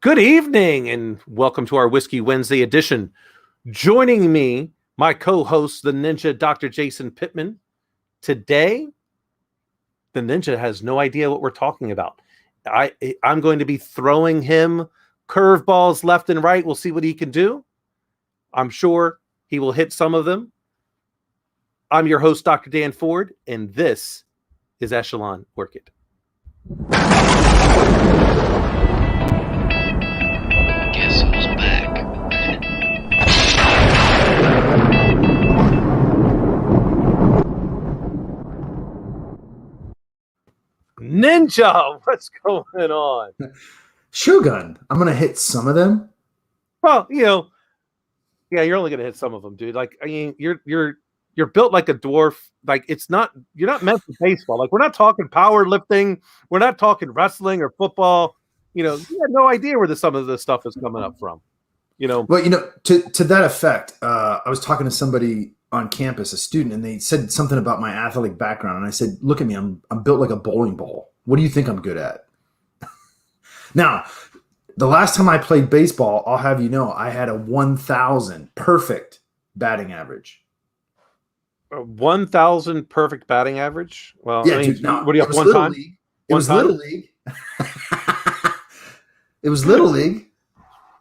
Good evening and welcome to our Whiskey Wednesday edition. Joining me, my co-host, the Ninja, Dr. Jason Pittman. Today, the Ninja has no idea what we're talking about. I'm going to be throwing him curveballs left and right. We'll see what he can do. I'm sure he will hit some of them. I'm your host, Dr. Dan Ford, and this is Echelon Orchid. Guess who's back? Ninja, what's going on? Shogun, I'm gonna hit some of them. Well, you're only gonna hit some of them, dude. Like, I mean, you're built like a dwarf. Like, you're not meant for baseball. Like, we're not talking powerlifting. We're not talking wrestling or football. You had no idea where some of this stuff is coming up from. Well, to that effect, I was talking to somebody on campus, a student, and they said something about my athletic background, and I said, "Look at me, I'm built like a bowling ball. What do you think I'm good at?" Now, the last time I played baseball, I'll have you know, I had a 1,000 perfect batting average. 1,000 perfect batting average. Well, Yeah, I mean, dude, no, what do you have one time? It was Little League. It was Little League.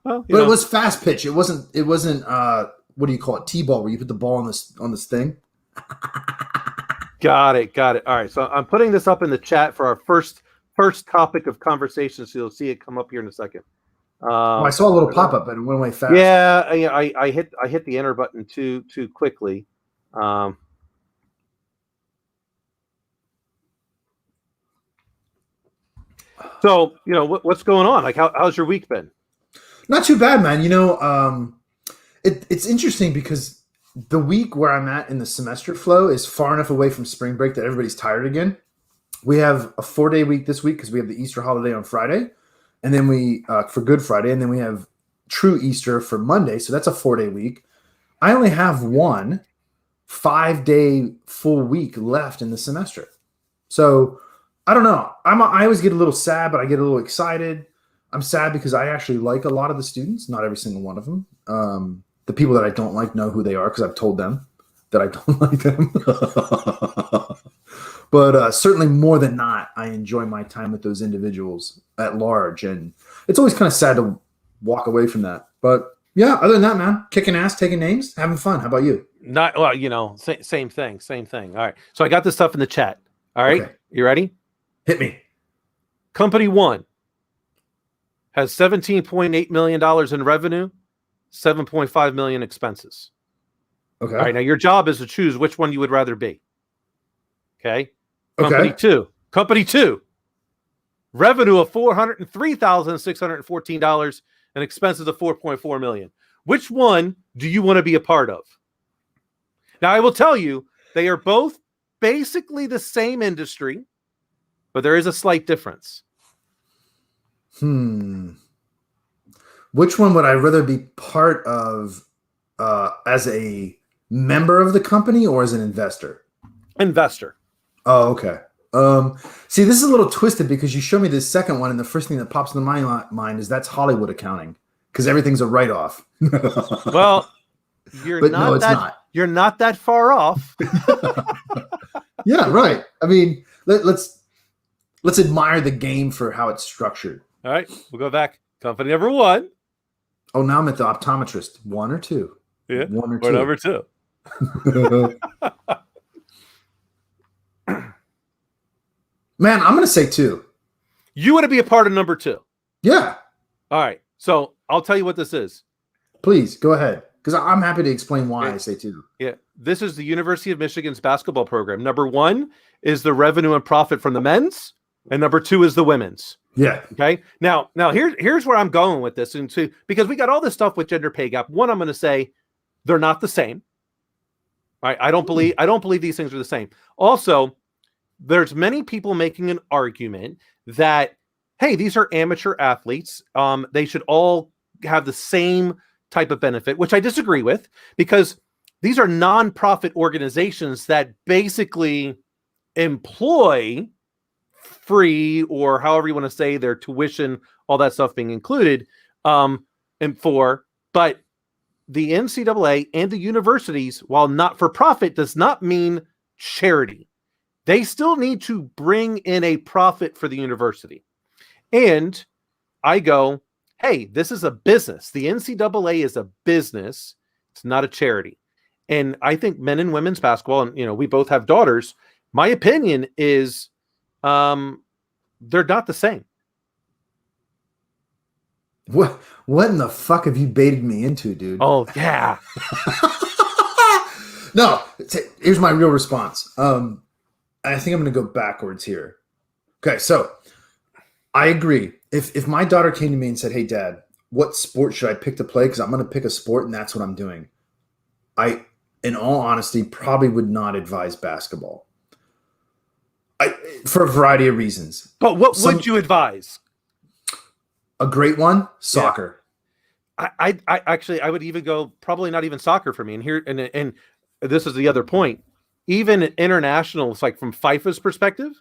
Well, but it was fast pitch. It wasn't what do you call it? T-ball, where you put the ball on this thing. Got it. All right. So I'm putting this up in the chat for our first topic of conversation. So you'll see it come up here in a second. I saw a little pop-up, but it went away fast. Yeah, I hit the enter button too quickly. So what's going on? Like, how's your week been? Not too bad, man. It's interesting because the week where I'm at in the semester flow is far enough away from spring break that everybody's tired again. We have a 4-day week this week because we have the Easter holiday on Friday, and then we for Good Friday, and then we have True Easter for Monday. So that's a 4-day week. I only have one 5-day full week left in the semester. So I don't know. I always get a little sad, but I get a little excited. I'm sad because I actually like a lot of the students, not every single one of them. The people that I don't like know who they are because I've told them that I don't like them. But certainly more than not, I enjoy my time with those individuals at large. And it's always kind of sad to walk away from that. But yeah, other than that, man, kicking ass, taking names, having fun. How about you? Same thing. All right. So I got this stuff in the chat. All right. Okay. You ready? Hit me. Company 1 has $17.8 million in revenue, $7.5 million expenses. Okay. All right. Now your job is to choose which one you would rather be. Okay. Okay. Company 2, revenue of $403,614 and expenses of $4.4 million. Which one do you want to be a part of? Now I will tell you, they are both basically the same industry, but there is a slight difference. Which one would I rather be part of as a member of the company or as an investor? Investor. Oh, okay. See, this is a little twisted because you show me this second one, and the first thing that pops into my mind is that's Hollywood accounting because everything's a write-off. Well, you're not that far off. Yeah, right. I mean, let's admire the game for how it's structured. All right, we'll go back. Company number 1. Oh, now I'm at the optometrist. 1 or 2? Yeah, 1 or 2. Or number 2. Man, I'm going to say 2. You want to be a part of number 2? Yeah. All right. So I'll tell you what this is. Please, go ahead. Because I'm happy to explain why I say 2. Yeah. This is the University of Michigan's basketball program. Number 1 is the revenue and profit from the men's, and number 2 is the women's. Yeah. Okay. Now here's where I'm going with this, because we got all this stuff with gender pay gap. One, I'm going to say they're not the same. Right? I don't believe these things are the same. Also, there's many people making an argument that, hey, these are amateur athletes. They should all have the same type of benefit, which I disagree with, because these are nonprofit organizations that basically employ free, or however you want to say, their tuition, all that stuff being included. But the NCAA and the universities, while not for profit, does not mean charity. They still need to bring in a profit for the university. And I go, hey, this is a business. The NCAA is a business. It's not a charity. And I think men and women's basketball, and we both have daughters. My opinion is they're not the same. What in the fuck have you baited me into, dude? Oh, yeah. No, here's my real response. I think I'm going to go backwards here. Okay, so I agree. If my daughter came to me and said, hey, Dad, what sport should I pick to play? Because I'm going to pick a sport, and that's what I'm doing. I, in all honesty, probably would not advise basketball. For a variety of reasons. But what would you advise? A great one, soccer. Yeah. I would even go probably not even soccer for me. And this is the other point. Even international, it's like from FIFA's perspective,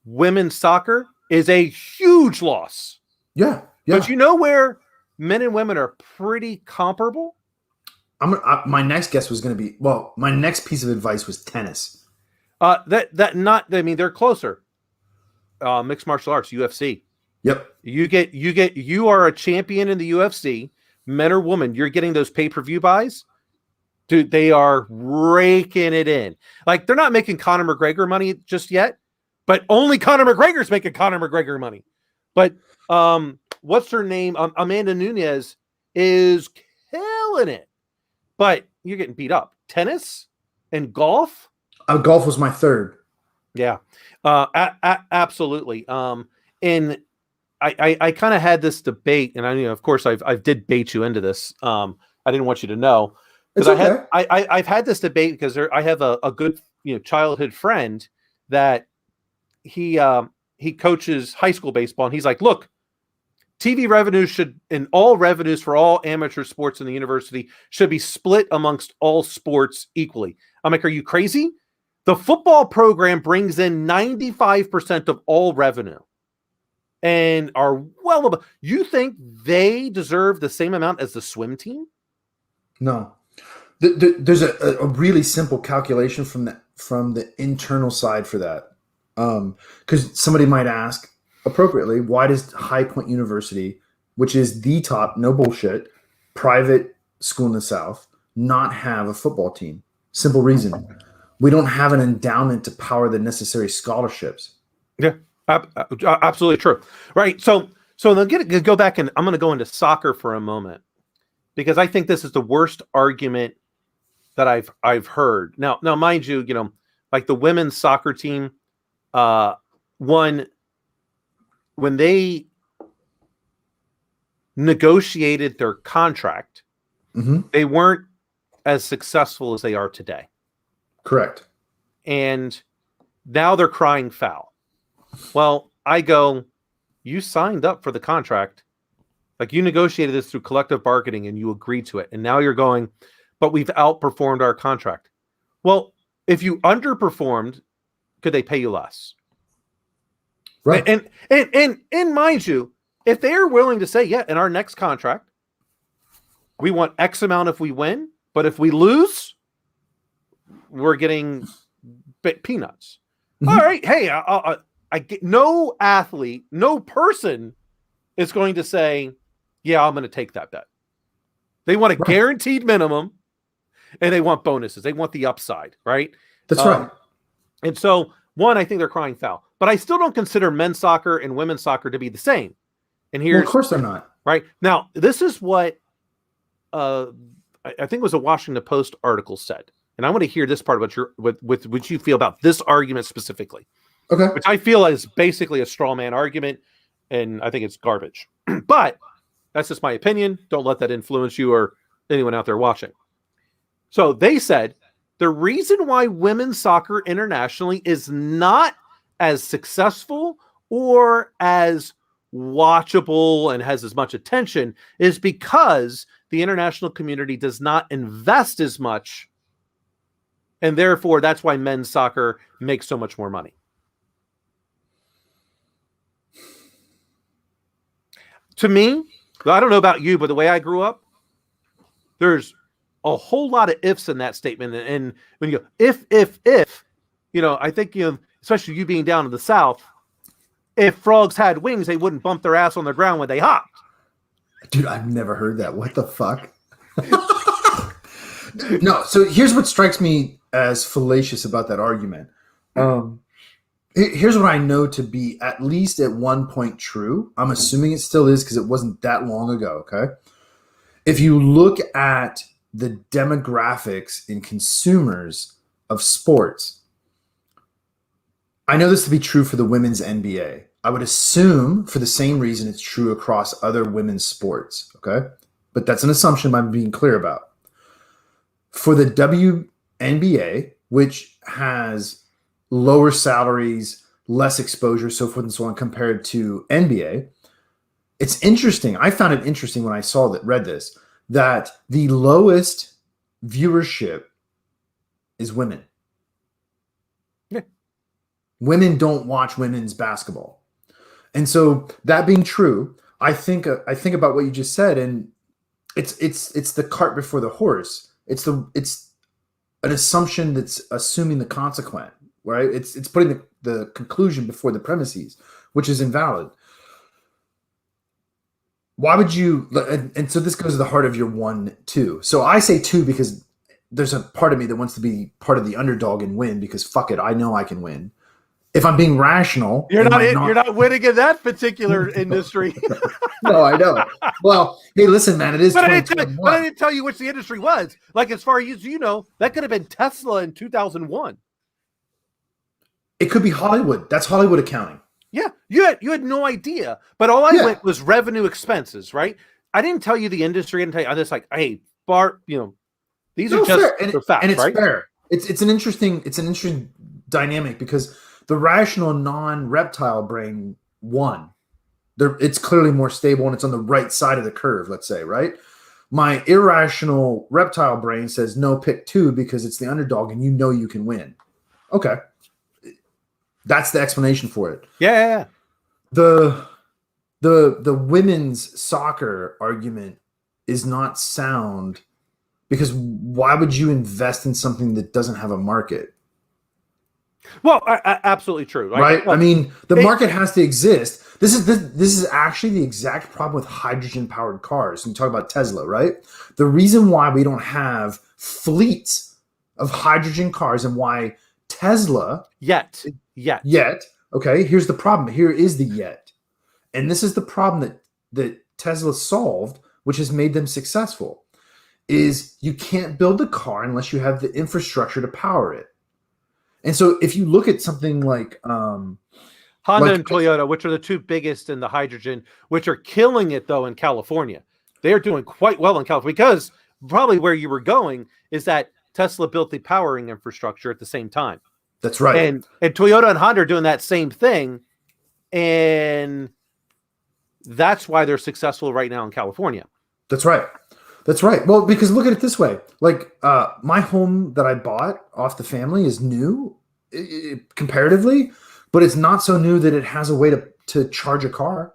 women's soccer is a huge loss. Yeah. But you know where men and women are pretty comparable? My next guess was going to be, my next piece of advice was tennis. They're closer. Mixed martial arts, UFC. Yep. You are a champion in the UFC, men or women. You're getting those pay-per-view buys. Dude, they are raking it in. Like, they're not making Conor McGregor money just yet, but only Conor McGregor's making Conor McGregor money. But what's her name? Amanda Nunes is killing it. But you're getting beat up. Tennis and golf? Golf was my third. Yeah, absolutely. And I kind of had this debate, and of course, I've did bait you into this. I didn't want you to know. Because I've had this debate because I have a good childhood friend that he coaches high school baseball, and he's like, look, TV revenues and all revenues for all amateur sports in the university should be split amongst all sports equally. I'm like, are you crazy? The football program brings in 95% of all revenue and are well above. You think they deserve the same amount as the swim team? No. There's a really simple calculation from the internal side for that. Because somebody might ask appropriately, why does High Point University, which is the top, no bullshit, private school in the South, not have a football team? Simple reason. We don't have an endowment to power the necessary scholarships. Yeah, absolutely true. Right. So then go back, and I'm going to go into soccer for a moment, because I think this is the worst argument that I've heard. Now, mind you, like the women's soccer team, when they negotiated their contract, they weren't as successful as they are today. Correct. And now they're crying foul. Well, I go, you signed up for the contract. Like, you negotiated this through collective bargaining and you agreed to it. And now you're going, but we've outperformed our contract. Well, if you underperformed, could they pay you less? Right. And mind you, if they are willing to say, yeah, in our next contract, we want X amount if we win, but if we lose, we're getting peanuts. All right. Hey, I get, no athlete, no person is going to say, yeah, I'm going to take that bet. They want a guaranteed minimum, and they want bonuses. They want the upside, right? That's right. And so, one, I think they're crying foul. But I still don't consider men's soccer and women's soccer to be the same. And here's, of course they're not. Right? Now, this is what I think it was a Washington Post article said. And I want to hear this part about with what you feel about this argument specifically. Okay. Which I feel is basically a straw man argument, and I think it's garbage. But that's just my opinion. Don't let that influence you or anyone out there watching. So they said the reason why women's soccer internationally is not as successful or as watchable and has as much attention is because the international community does not invest as much, and therefore that's why men's soccer makes so much more money. To me, I don't know about you, but the way I grew up, there's a whole lot of ifs in that statement. And when you go, if, I think, especially you being down in the South, if frogs had wings, they wouldn't bump their ass on the ground when they hopped. Dude, I've never heard that. What the fuck? No, so here's what strikes me as fallacious about that argument. Here's what I know to be at least at one point true. I'm assuming it still is because it wasn't that long ago, okay? If you look at the demographics in consumers of sports, I know this to be true for the women's NBA. I would assume for the same reason it's true across other women's sports, okay? But that's an assumption I'm being clear about. For the WNBA, which has lower salaries, less exposure, so forth and so on, compared to NBA, it's interesting. I found it interesting when I read this, that the lowest viewership is women. Yeah. Women don't watch women's basketball. And so that being true, I think about what you just said, and it's the cart before the horse. It's an assumption that's assuming the consequent, right? It's putting the conclusion before the premises, which is invalid. Why would you? And so this goes to the heart of your 1-2. So I say 2 because there's a part of me that wants to be part of the underdog and win because fuck it, I know I can win. If I'm being rational, you're not winning in that particular industry. No, I know. Well, hey, listen, man, it is. But I didn't tell you which the industry was. Like, as far as you know, that could have been Tesla in 2001. It could be Hollywood. That's Hollywood accounting. Yeah, you had no idea. But all I went was revenue expenses, right? I didn't tell you the industry. I didn't tell you. I'm just like, hey, Bart, these are just facts, and it's right? fair. It's an interesting dynamic because the rational non-reptile brain won. It's clearly more stable and it's on the right side of the curve, let's say, right? My irrational reptile brain says, no, pick 2 because it's the underdog and you can win. Okay. That's the explanation for it. Yeah. The women's soccer argument is not sound because why would you invest in something that doesn't have a market? Well, absolutely true, right? I mean, the market has to exist. This is actually the exact problem with hydrogen-powered cars. And you talk about Tesla, right? The reason why we don't have fleets of hydrogen cars and why Tesla yet. Okay, here's the problem. Here is the yet, and this is the problem that Tesla solved, which has made them successful. Is you can't build a car unless you have the infrastructure to power it. And so if you look at something like Honda and Toyota, which are the 2 biggest in the hydrogen, which are killing it though in California, they are doing quite well in California because probably where you were going is that Tesla built the powering infrastructure at the same time. That's right. And Toyota and Honda are doing that same thing. And that's why they're successful right now in California. That's right. Well, because look at it this way. Like my home that I bought off the family is new comparatively, but it's not so new that it has a way to charge a car.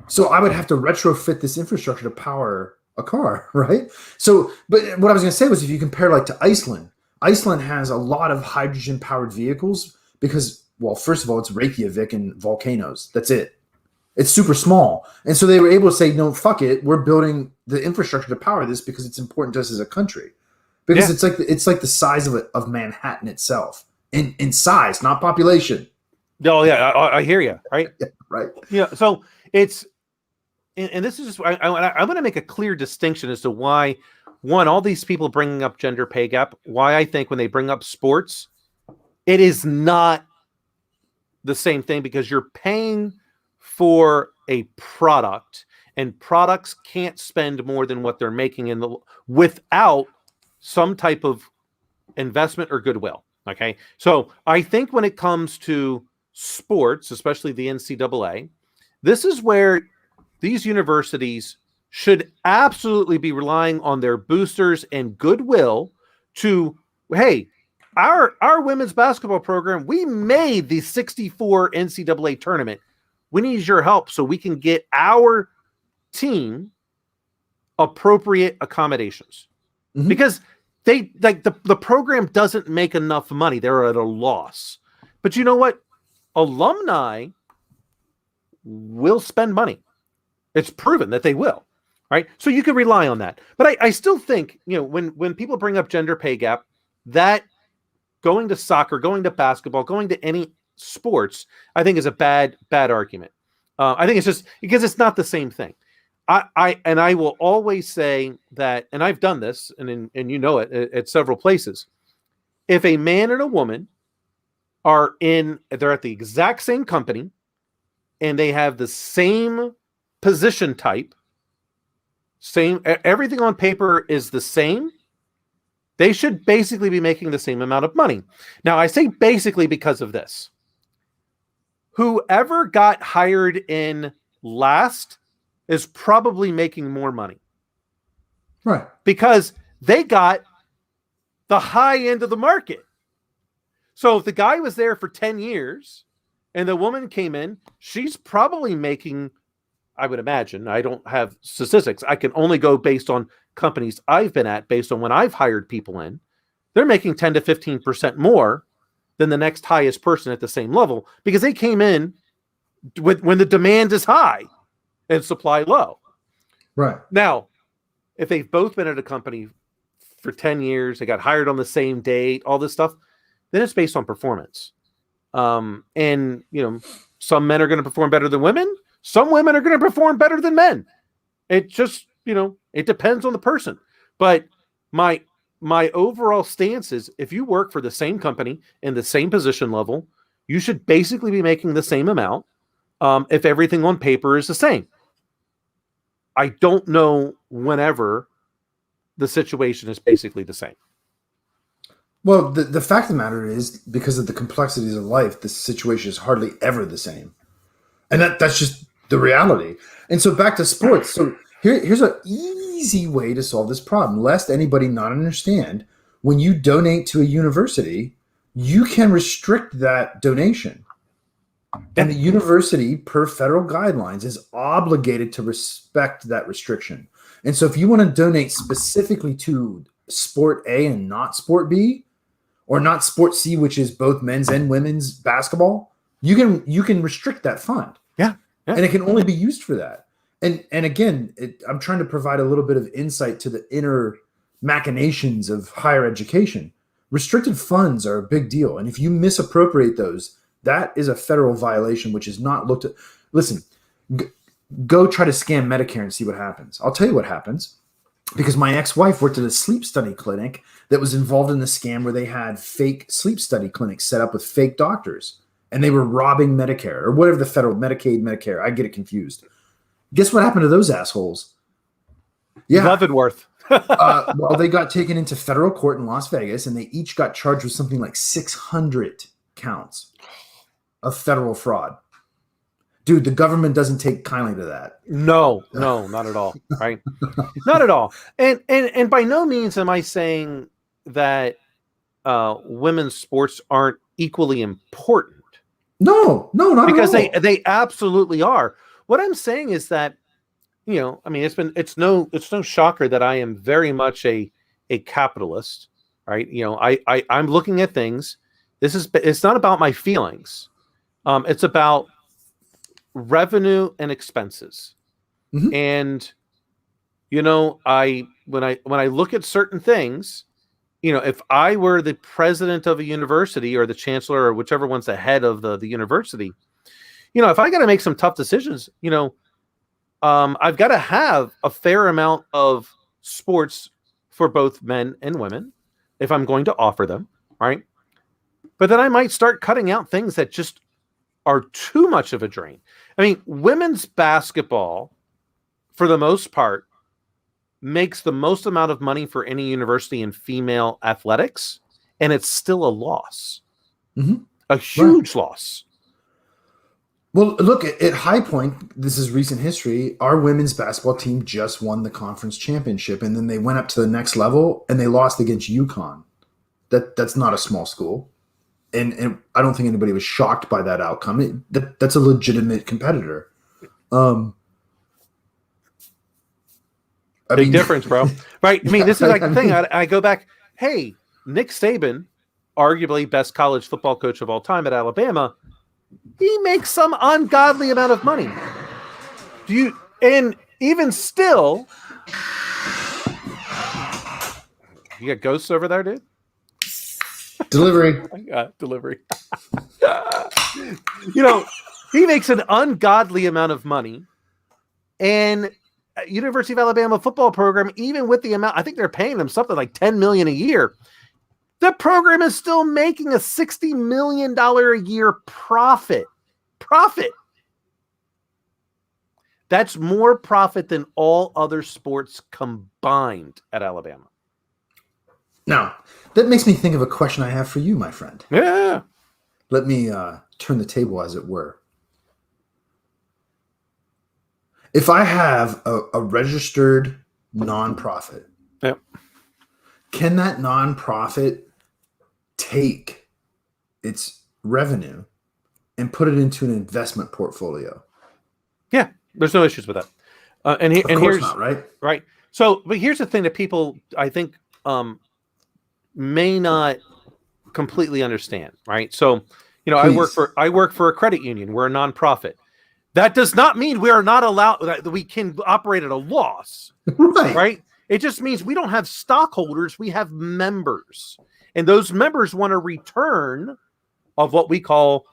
So I would have to retrofit this infrastructure to power a car, right? So, but what I was going to say was if you compare like to Iceland has a lot of hydrogen powered vehicles because, well, first of all, it's Reykjavik and volcanoes. That's it. It's super small. And so they were able to say, no, fuck it. We're building the infrastructure to power this because it's important to us as a country. Because it's like the size of Manhattan itself in size, not population. Oh, yeah. I hear you. Right. Yeah, right. Yeah. So it's, and this is just, I'm going to make a clear distinction as to why, one, all these people bringing up gender pay gap, why I think when they bring up sports, it is not the same thing because you're paying for a product and products can't spend more than what they're making without some type of investment or goodwill. Okay. So I think when it comes to sports, especially the NCAA, this is where these universities should absolutely be relying on their boosters and goodwill to, hey, our women's basketball program, we made the 64 NCAA tournament. we need your help so we can get our team appropriate accommodations. Mhm. Because they like the program doesn't make enough money. They're at a loss. But you know what? Alumni will spend money. It's proven that they will. Right. So you can rely on that. But I still think, when people bring up gender pay gap, that going to soccer, going to basketball, going to any sports, I think is a bad argument. I think it's just because it's not the same thing. I will always say that, and I've done this, and it at several places. If a man and a woman they're at the exact same company, and they have the same position type, everything on paper is the same, they should basically be making the same amount of money. Now, I say basically because of this. Whoever got hired in last is probably making more money. Right. Because they got the high end of the market. So if the guy was there for 10 years and the woman came in, she's probably making, I would imagine, I don't have statistics. I can only go based on companies I've been at, based on when I've hired people in. They're making 10 to 15% more than the next highest person at the same level because they came in when the demand is high and supply low. Right. Now, if they've both been at a company for 10 years, they got hired on the same date, all this stuff, then it's based on performance. And, some men are going to perform better than women. Some women are going to perform better than men. It just, it depends on the person. But my overall stance is if you work for the same company in the same position level, you should basically be making the same amount if everything on paper is the same. I don't know whenever the situation is basically the same. Well, the fact of the matter is, because of the complexities of life, the situation is hardly ever the same. And that's just the reality. And so back to sports. So here's an easy way to solve this problem, lest anybody not understand. When you donate to a university, you can restrict that donation. And the university, per federal guidelines, is obligated to respect that restriction. And so if you want to donate specifically to sport A and not sport B, or not sport C, which is both men's and women's basketball, you can restrict that fund. Yeah. And it can only be used for that. And again, I'm trying to provide a little bit of insight to the inner machinations of higher education. Restricted funds are a big deal. And if you misappropriate those, that is a federal violation, which is not looked at. Listen, go try to scam Medicare and see what happens. I'll tell you what happens. Because my ex-wife worked at a sleep study clinic that was involved in the scam where they had fake sleep study clinics set up with fake doctors. And they were robbing Medicare or whatever the federal Medicaid, Medicare. I get it confused. Guess what happened to those assholes? Yeah. Leavenworth. Well, they got taken into federal court in Las Vegas and they each got charged with something like 600 counts of federal fraud. Dude, the government doesn't take kindly to that. No, not at all. Right? Not at all. And by no means am I saying that women's sports aren't equally important. No, not because at all. they absolutely are. What I'm saying is that, it's no shocker that I am very much a capitalist, right? I'm looking at things. It's not about my feelings. It's about revenue and expenses. Mm-hmm. And when I look at certain things, if I were the president of a university or the chancellor or whichever one's the head of the university, if I got to make some tough decisions, I've got to have a fair amount of sports for both men and women if I'm going to offer them, right? But then I might start cutting out things that just are too much of a drain. I mean, women's basketball, for the most part, makes the most amount of money for any university in female athletics, and it's still a loss. Mm-hmm. A huge loss. Well, look, at High Point, this is recent history, our women's basketball team just won the conference championship, and then they went up to the next level, and they lost against UConn. That's not a small school. and I don't think anybody was shocked by that outcome. That's a legitimate competitor. Big difference, bro. Right? I mean, this is like the thing. mean- I go back. Hey, Nick Saban, arguably best college football coach of all time at Alabama, he makes some ungodly amount of money. And even still, you got ghosts over there, dude? Delivery. I got delivery. He makes an ungodly amount of money, and University of Alabama football program, even with the amount, I think they're paying them something like $10 million a year. The program is still making a $60 million a year profit. That's more profit than all other sports combined at Alabama. Now, that makes me think of a question I have for you, my friend. Yeah. Let me turn the table, as it were. If I have a registered nonprofit, Yep. Can that nonprofit take its revenue and put it into an investment portfolio? Yeah, there's no issues with that. Of course here's not, right? right. So, but here's the thing that people, I think, may not completely understand. Right. So, I work for a credit union. We're a nonprofit. That does not mean we are not allowed that we can operate at a loss. Right. Right. It just means we don't have stockholders. We have members, and those members want a return of what we call,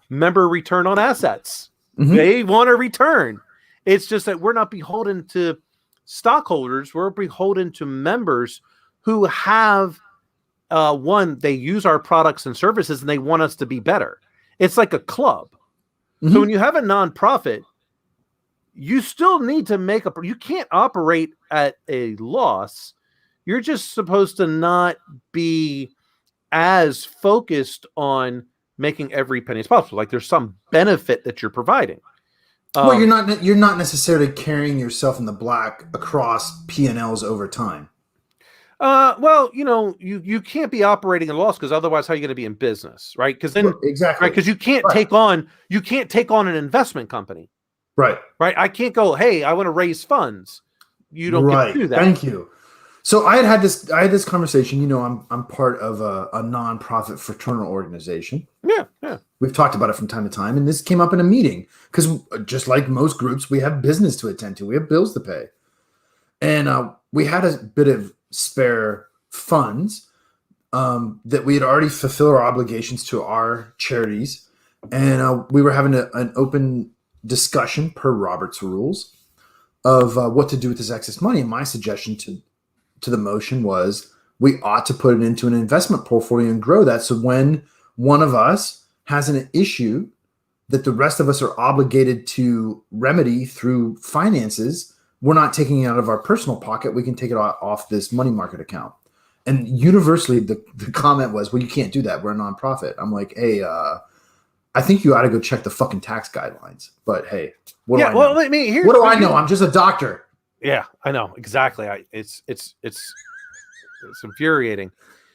member return on assets. Mhm. They want a return. It's just that we're not beholden to stockholders. We're beholden to members who have, they use our products and services and they want us to be better. It's like a club. Mhm. So when you have a nonprofit, you still need to you can't operate at a loss. You're just supposed to not be as focused on making every penny as possible. Like there's some benefit that you're providing. Well, you're not necessarily carrying yourself in the black across P&Ls over time. You can't be operating at a loss because otherwise, how are you going to be in business, right? Because then, exactly, right? Because you can't take on an investment company, right? Right? I can't go, hey, I want to raise funds. You don't get to do that. Thank you. So I had this conversation. I'm part of a nonprofit fraternal organization. Yeah. We've talked about it from time to time, and this came up in a meeting because just like most groups, we have business to attend to. We have bills to pay, and we had a bit of spare funds that we had already fulfilled our obligations to our charities, and we were having an open discussion per Robert's rules of what to do with this excess money. And my suggestion to the motion was we ought to put it into an investment portfolio and grow that. So when one of us has an issue that the rest of us are obligated to remedy through finances, we're not taking it out of our personal pocket. We can take it off this money market account. And universally, the comment was, well, you can't do that. We're a nonprofit. I'm like, hey, I think you ought to go check the fucking tax guidelines. But hey, what do I know? What do I know? I'm just a doctor. Yeah, I know. Exactly. It's infuriating.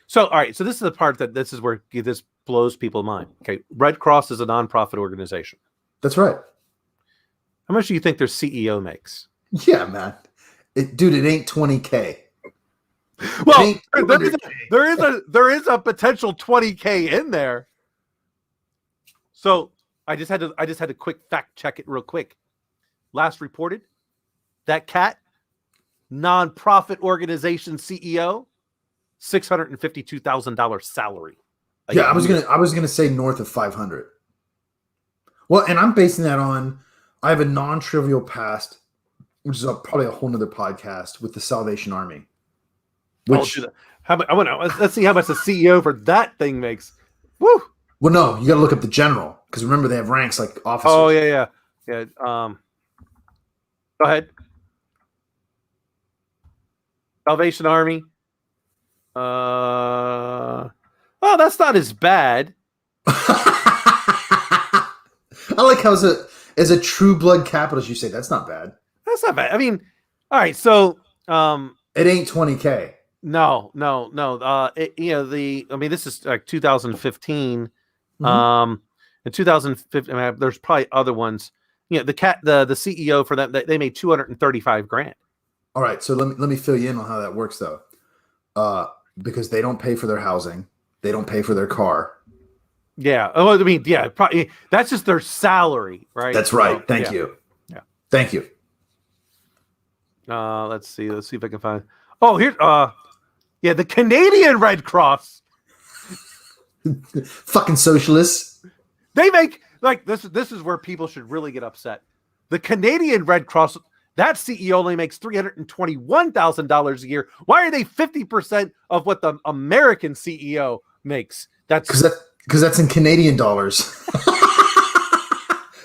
So, all right. So this is the part this is where this blows people's mind. Okay. Red Cross is a nonprofit organization. That's right. How much do you think their CEO makes? Yeah, man. It ain't 20K. Well, there is a potential 20K in there. So I just had to quick fact check it real quick. Last reported, that cat, nonprofit organization CEO, $652,000 salary. Yeah, I was gonna say north of 500. Well, and I'm basing that on I have a non-trivial past, which is probably a whole nother podcast with the Salvation Army. Which let's see how much the CEO for that thing makes. Woo! Well, no, you got to look up the general because remember they have ranks like officers. Oh yeah. Go ahead. Salvation Army. Oh, that's not as bad. I like how as a true blood capitalist, you say that's not bad. That's not bad. I mean, all right. So it ain't 20K. No, no, no. I mean, this is like 2015. Mhm. In 2015, I mean, there's probably other ones. The CEO for that, they made 235 grand. All right, so let me fill you in on how that works though. Uh, because they don't pay for their housing, they don't pay for their car. Yeah. Oh, I mean, yeah, probably that's just their salary, right? That's right. So, Thank yeah, you. yeah. Thank you. Let's see. Let's see if I can find. Oh, here. Yeah, the Canadian Red Cross. Fucking socialists. They make like this. This is where people should really get upset. The Canadian Red Cross. That CEO only makes $321,000 a year. Why are they 50% of what the American CEO makes? Because that's in Canadian dollars.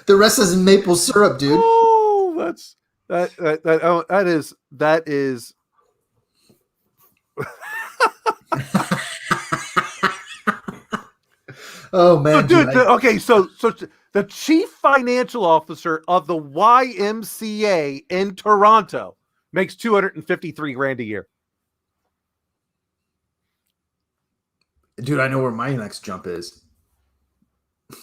The rest is in maple syrup, dude. Oh, that is. Oh man, So, dude. Okay, so the chief financial officer of the YMCA in Toronto makes 253 grand a year. dude, I know where my next jump is. This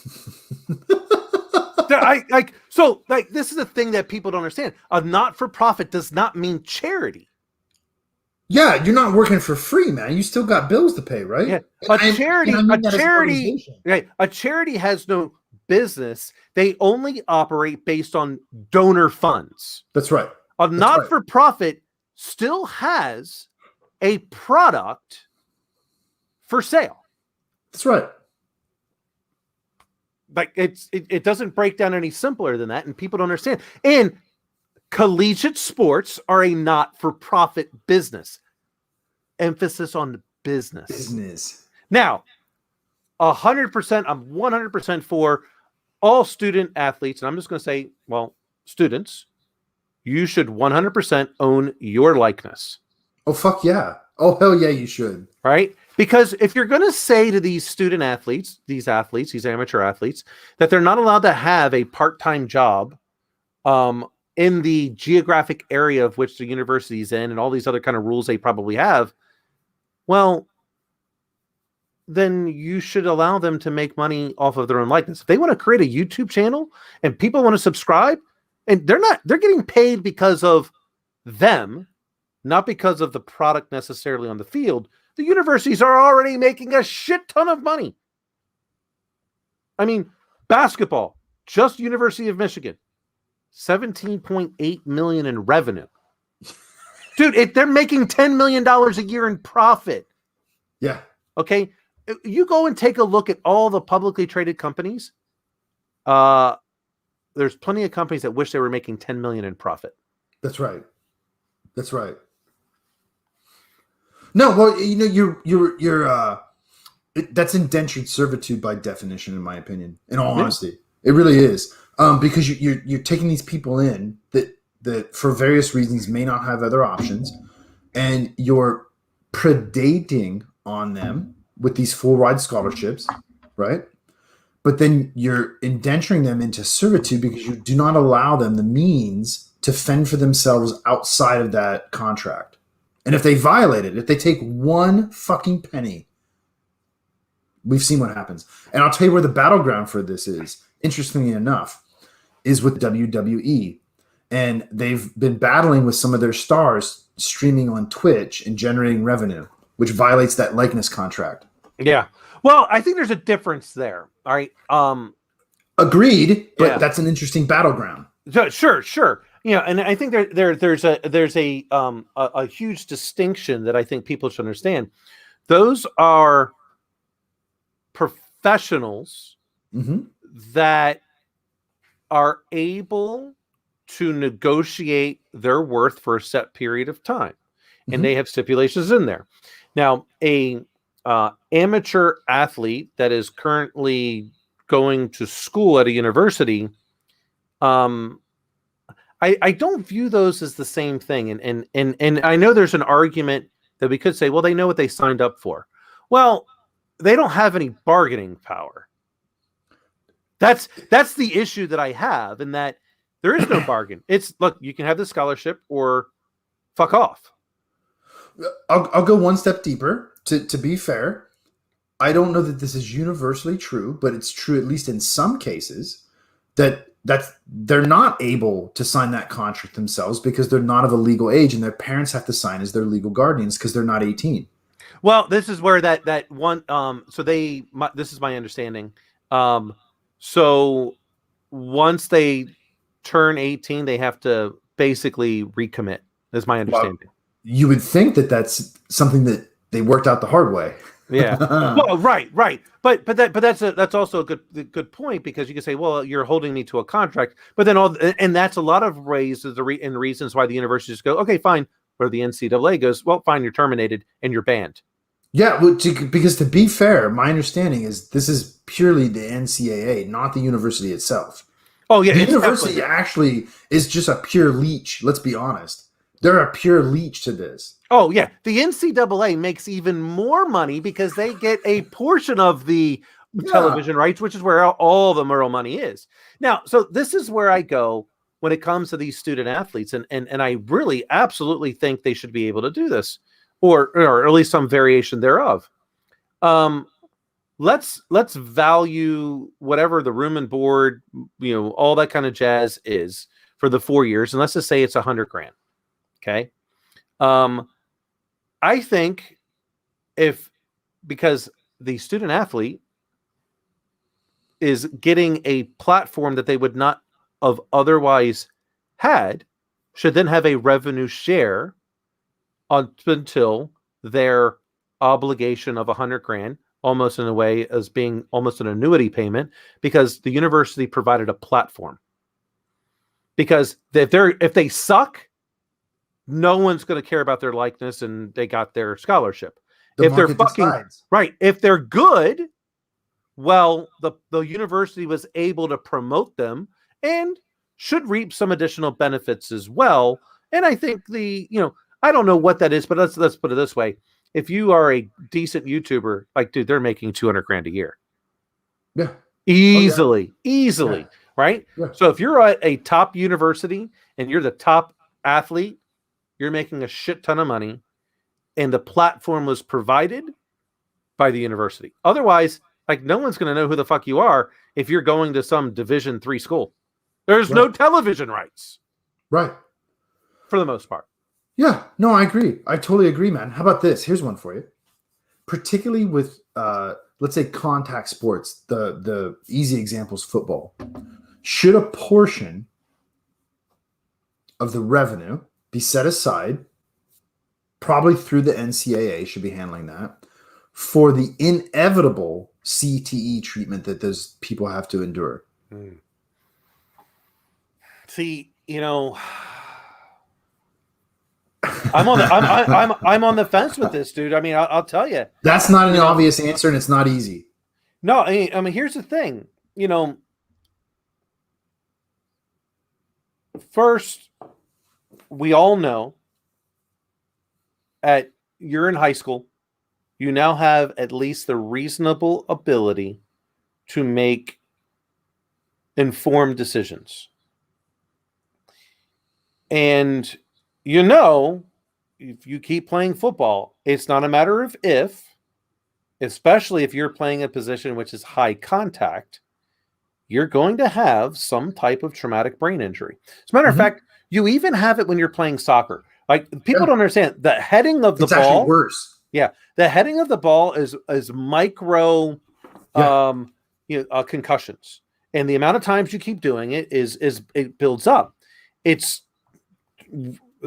is the thing that people don't understand. A not-for-profit does not mean charity. Yeah, you're not working for free, man. You still got bills to pay, right? Yeah, A charity has no business. They only operate based on donor funds. That's right. A not-for-profit still has a product for sale. That's right. Like it doesn't break down any simpler than that, and people don't understand. And collegiate sports are a not-for-profit business. Emphasis on business. Now, 100%, I'm 100% for all student athletes, and I'm just going to say, well, students, you should 100% own your likeness. Oh, fuck yeah. Oh, hell yeah, you should. Right? Because if you're going to say to these student athletes, these amateur athletes, that they're not allowed to have a part-time job in the geographic area of which the university is in and all these other kind of rules they probably have, well, then you should allow them to make money off of their own likeness. If they want to create a YouTube channel and people want to subscribe, and they're getting paid because of them, not because of the product necessarily on the field. The universities are already making a shit ton of money. I mean, basketball, just University of Michigan, 17.8 million in revenue. Dude, they're making $10 million a year in profit. Yeah. Okay. You go and take a look at all the publicly traded companies. There's plenty of companies that wish they were making 10 million in profit. That's right. That's right. No, well, you're that's indentured servitude by definition, in my opinion. In all honesty, it really is. Because you're taking these people in that for various reasons may not have other options, and you're predating on them with these full ride scholarships, right? But then you're indenturing them into servitude because you do not allow them the means to fend for themselves outside of that contract. And if they violate it, if they take one fucking penny, we've seen what happens. And I'll tell you where the battleground for this is, interestingly enough, is with WWE. And they've been battling with some of their stars streaming on Twitch and generating revenue, which violates that likeness contract. Yeah. Well, I think there's a difference there. All right. Agreed, but that's an interesting battleground. Sure. And I think there's a huge distinction that I think people should understand. Those are professionals that are able to negotiate their worth for a set period of time, and they have stipulations in there. Now, a amateur athlete that is currently going to school at a university, I don't view those as the same thing. And I know there's an argument that we could say, well, they know what they signed up for. Well, they don't have any bargaining power. That's the issue that I have, in that there is no bargain. It's, look, you can have the scholarship or fuck off. I'll go one step deeper. To be fair, I don't know that this is universally true, but it's true at least in some cases that they're not able to sign that contract themselves because they're not of a legal age, and their parents have to sign as their legal guardians because they're not 18. Well, this is where that one. This is my understanding. So once they turn 18, they have to basically recommit. Is my understanding. Well, you would think that that's something that they worked out the hard way. Yeah. Well, right. But that's also a good point, because you can say, well, you're holding me to a contract, but then and that's a lot of ways and reasons why the universities go, okay, fine. Where the NCAA goes, well, fine, you're terminated and you're banned. Yeah, well, because to be fair, my understanding is this is purely the NCAA, not the university itself. Oh yeah, the university actually is just a pure leech. Let's be honest. They're a pure leech to this. Oh, yeah. The NCAA makes even more money because they get a portion of the television rights, which is where all the moral money is. Now, so this is where I go when it comes to these student athletes. And I really absolutely think they should be able to do this, or at least some variation thereof. Let's value whatever the room and board, all that kind of jazz is for the 4 years. And let's just say it's $100,000. Okay. I think because the student athlete is getting a platform that they would not have otherwise had, should then have a revenue share until their obligation of $100,000, almost in a way as being almost an annuity payment, because the university provided a platform. Because if they suck, no one's going to care about their likeness, and they got their scholarship. If they're right, if they're good, well, the university was able to promote them and should reap some additional benefits as well. And I think I don't know what that is, but let's put it this way: if you are a decent YouTuber, like, dude, they're making $200,000 a year. Yeah, easily, yeah. Right? Yeah. So if you're at a top university and you're the top athlete, you're making a shit ton of money, and the platform was provided by the university. Otherwise, like, no one's going to know who the fuck you are if you're going to some Division III school. There's no television rights. Right. For the most part. Yeah. No, I agree. I totally agree, man. How about this? Here's one for you. Particularly with, let's say, contact sports, the easy examples, football. Should a portion of the revenue be set aside, probably through the NCAA should be handling that, for the inevitable CTE treatment that those people have to endure? See, I'm on the fence with this, dude. I mean, I'll tell you. That's not an obvious answer, and it's not easy. No, I mean, here's the thing. First, we all know you're in high school, you now have at least the reasonable ability to make informed decisions. And if you keep playing football, it's not a matter of if, especially if you're playing a position which is high contact, you're going to have some type of traumatic brain injury. As a matter of fact, you even have it when you're playing soccer. Like, people don't understand the heading of the ball. It's actually worse. Yeah, the heading of the ball is micro, concussions, and the amount of times you keep doing it it builds up. It's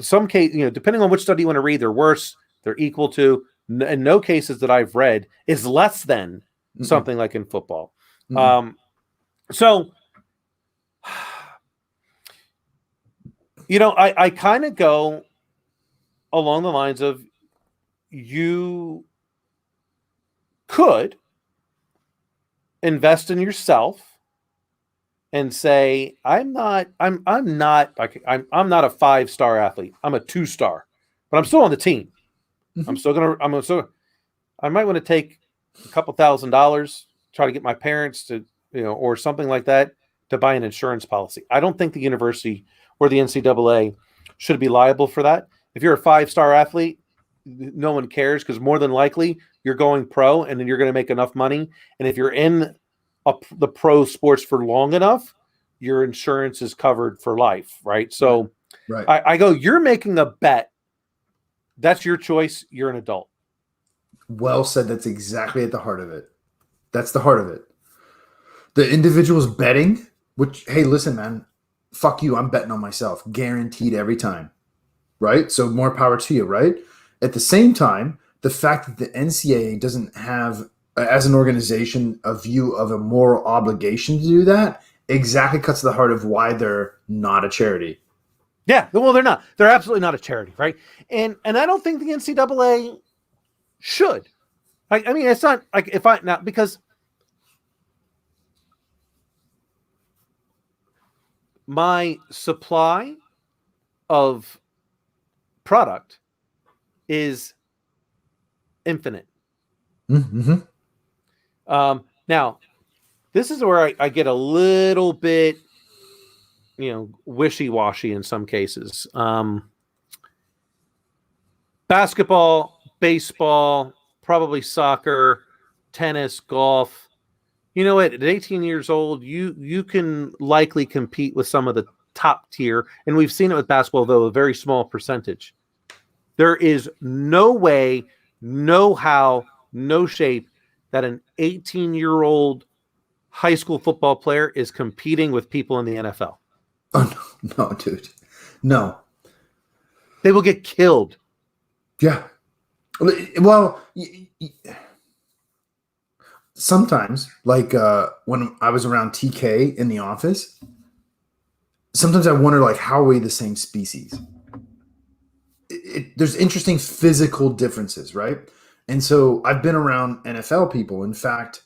some case, depending on which study you want to read, they're worse, they're equal to. In no cases that I've read is less than something like in football. So, I kind of go along the lines of, you could invest in yourself and say, I'm not a 5-star athlete. I'm a 2-star, but I'm still on the team. I might want to take a couple $1,000, try to get my parents to, or something like that, to buy an insurance policy. I don't think the university or the NCAA should be liable for that. If you're a 5-star athlete, no one cares because more than likely you're going pro and then you're going to make enough money. And if you're in the pro sports for long enough, your insurance is covered for life, right? So Right. I go, you're making a bet. That's your choice. You're an adult. Well said. That's exactly at the heart of it. That's the heart of it. The individual's betting, which, hey, listen, man, fuck you. I'm betting on myself. Guaranteed every time. Right? So more power to you, right? At the same time, the fact that the NCAA doesn't have, as an organization, a view of a moral obligation to do that exactly cuts to the heart of why they're not a charity. Yeah, well, they're not. They're absolutely not a charity, right? And I don't think the NCAA should. I mean, it's not like if I now because my supply of product is infinite. Mm-hmm. Now, this is where I get a little bit, wishy-washy in some cases. Basketball, baseball, probably soccer, tennis, golf. You know what? At 18 years old, you can likely compete with some of the top tier, and we've seen it with basketball, though a very small percentage. There is no way, no how, no shape that an 18-year-old high school football player is competing with people in the NFL. Oh, no, dude. No. They will get killed. Yeah. Well, sometimes, like when I was around TK in the office, sometimes I wonder, like, how are we the same species? There's interesting physical differences, right? And so I've been around NFL people. In fact,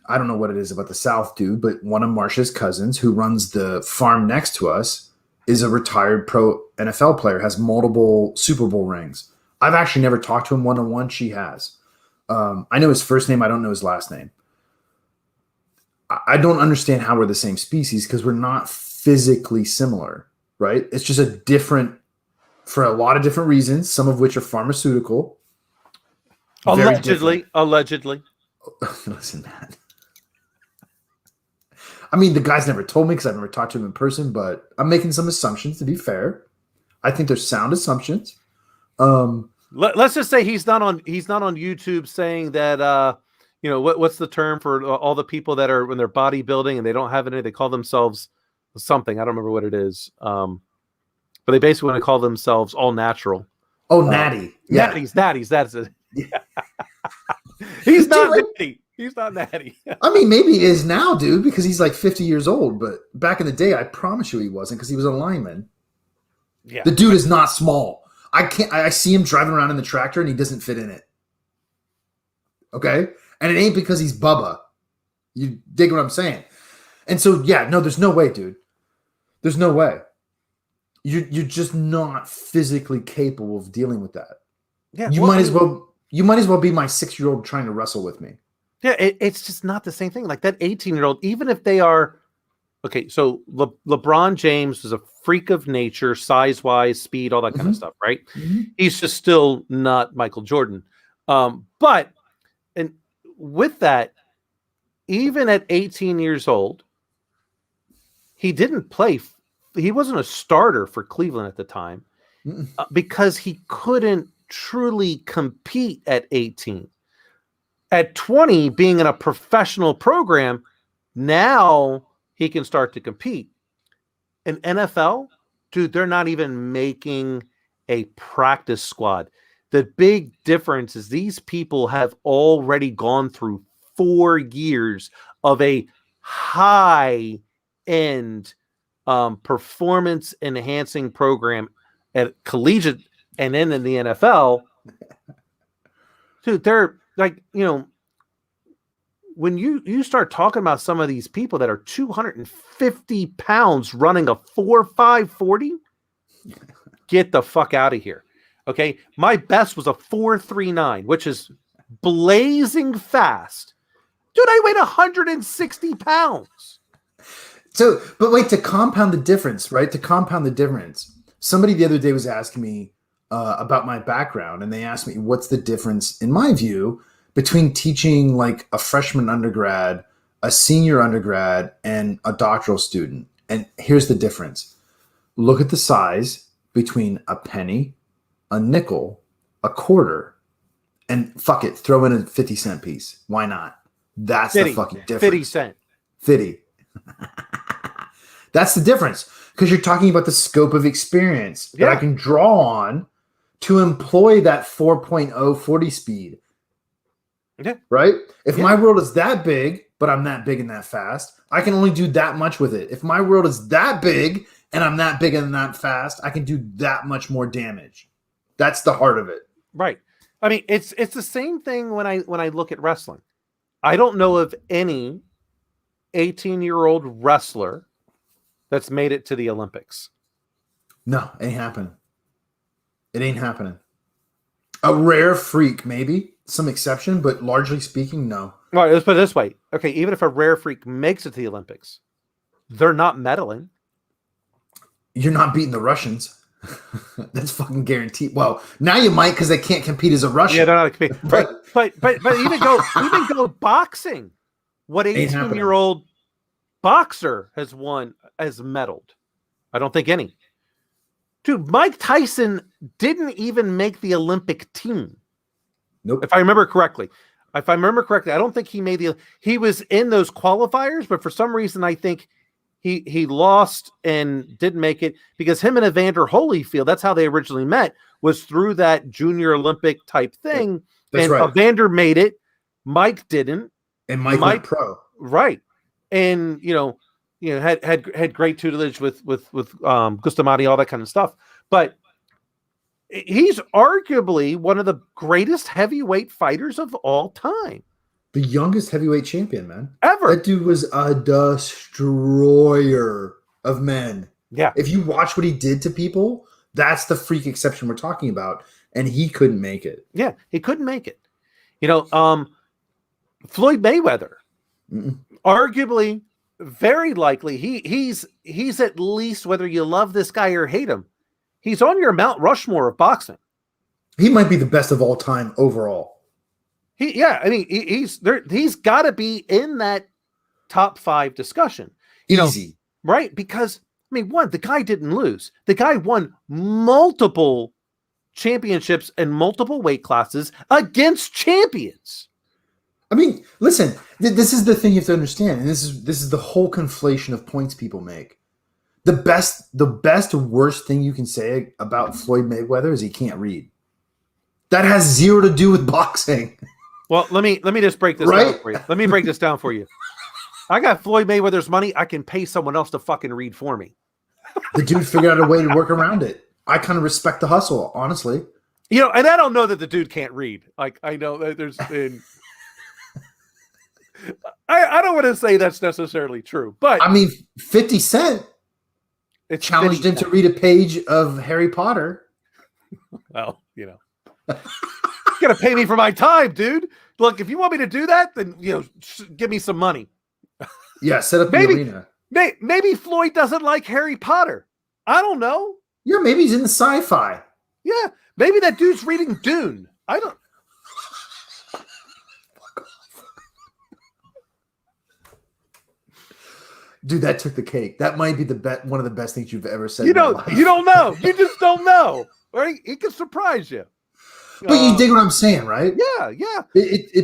I don't know what it is about the South, dude, but one of Marsha's cousins who runs the farm next to us is a retired pro NFL player, has multiple Super Bowl rings. I've actually never talked to him one-on-one. She has. I know his first name. I don't know his last name. I don't understand how we're the same species because we're not physically similar, right? It's just a different, for a lot of different reasons, some of which are pharmaceutical. Allegedly. Listen, man. I mean, the guy's never told me because I've never talked to him in person, but I'm making some assumptions, to be fair. I think they're sound assumptions. Let's just say he's not on YouTube saying that what's the term for all the people that are when they're bodybuilding and they don't have any, they call themselves something. I don't remember what it is. But they basically want to call themselves all natural. Oh, natty. Yeah. Natties. That's it. Yeah. He's not natty. He's not natty. I mean, maybe he is now, dude, because he's like 50 years old. But back in the day, I promise you he wasn't because he was a lineman. Yeah. The dude is not small. I see him driving around in the tractor and he doesn't fit in it. Okay? And it ain't because he's Bubba. You dig what I'm saying? And so, yeah, no, there's no way, dude. There's no way. You're just not physically capable of dealing with that. Yeah, you might as well be my 6-year-old trying to wrestle with me. Yeah, it's just not the same thing. Like that 18-year-old, even if they are okay. So LeBron James is a freak of nature, size-wise, speed, all that kind of stuff, right? Mm-hmm. He's just still not Michael Jordan. But with that, even at 18 years old, he didn't play. He wasn't a starter for Cleveland at the time because he couldn't truly compete at 18. At 20, being in a professional program, now he can start to compete. In NFL, dude, they're not even making a practice squad. The big difference is these people have already gone through 4 years of a high-end performance enhancing program at collegiate and then in the NFL. Dude, they're like, when you start talking about some of these people that are 250 pounds running a 4.5 40, get the fuck out of here. Okay. My best was a 4.39, which is blazing fast. Dude, I weighed 160 pounds. So, but wait, to compound the difference, right? To compound the difference, somebody the other day was asking me, about my background, and they asked me what's the difference, in my view, between teaching like a freshman undergrad, a senior undergrad, and a doctoral student. And here's the difference. Look at the size between a penny, a nickel, a quarter, and fuck it, throw in a 50-cent piece. Why not? That's 50, the fucking difference. 50 cent. 50. That's the difference, because you're talking about the scope of experience that I can draw on to employ that 4.0 40 speed. Yeah. Right? If my world is that big, but I'm that big and that fast, I can only do that much with it. If my world is that big and I'm that big and that fast, I can do that much more damage. That's the heart of it. Right. I mean, it's the same thing when I look at wrestling. I don't know of any 18-year-old wrestler that's made it to the Olympics. No, it ain't happening. It ain't happening. A rare freak, maybe. Some exception, but largely speaking, no. All right, let's put it this way. Okay, even if a rare freak makes it to the Olympics, they're not medaling. You're not beating the Russians. That's fucking guaranteed. Well, now you might, because they can't compete as a Russian. Yeah, they're not competing. But even go boxing. What 18-year-old boxer has medaled? I don't think any. Dude, Mike Tyson didn't even make the Olympic team. Nope. If I remember correctly. I don't think he made he was in those qualifiers, but for some reason I think he lost and didn't make it, because him and Evander Holyfield, that's how they originally met, was through that junior Olympic type thing. That's right. Evander made it, Mike didn't. And Mike went pro. Right. And had great tutelage with Gustamati, all that kind of stuff. But he's arguably one of the greatest heavyweight fighters of all time. The youngest heavyweight champion, man. Ever. That dude was a destroyer of men. Yeah. If you watch what he did to people, that's the freak exception we're talking about. And he couldn't make it. Yeah, he couldn't make it. Floyd Mayweather, arguably, very likely, he's at least, whether you love this guy or hate him, he's on your Mount Rushmore of boxing. He might be the best of all time overall. He's got to be in that top 5 discussion. Easy. Right? Because, the guy didn't lose. The guy won multiple championships and multiple weight classes against champions. Listen, this is the thing you have to understand, and this is the whole conflation of points people make. The best worst thing you can say about Floyd Mayweather is he can't read. That has zero to do with boxing. Well, let me just break this down for you. Let me break this down for you. I got Floyd Mayweather's money. I can pay someone else to fucking read for me. The dude figured out a way to work around it. I kind of respect the hustle, honestly. And I don't know that the dude can't read. Like, I know that there's been... I don't want to say that's necessarily true, but 50 Cent challenged him to read a page of Harry Potter. Well, you gotta pay me for my time, dude. Look, if you want me to do that, then give me some money. Yeah, set up the arena. Maybe Floyd doesn't like Harry Potter. I don't know. Yeah, maybe he's into sci-fi. Yeah, maybe that dude's reading Dune. I don't. Dude, that took the cake. That might be one of the best things you've ever said. You don't know. You just don't know. Right? He can surprise you. But you dig what I'm saying, right? Yeah.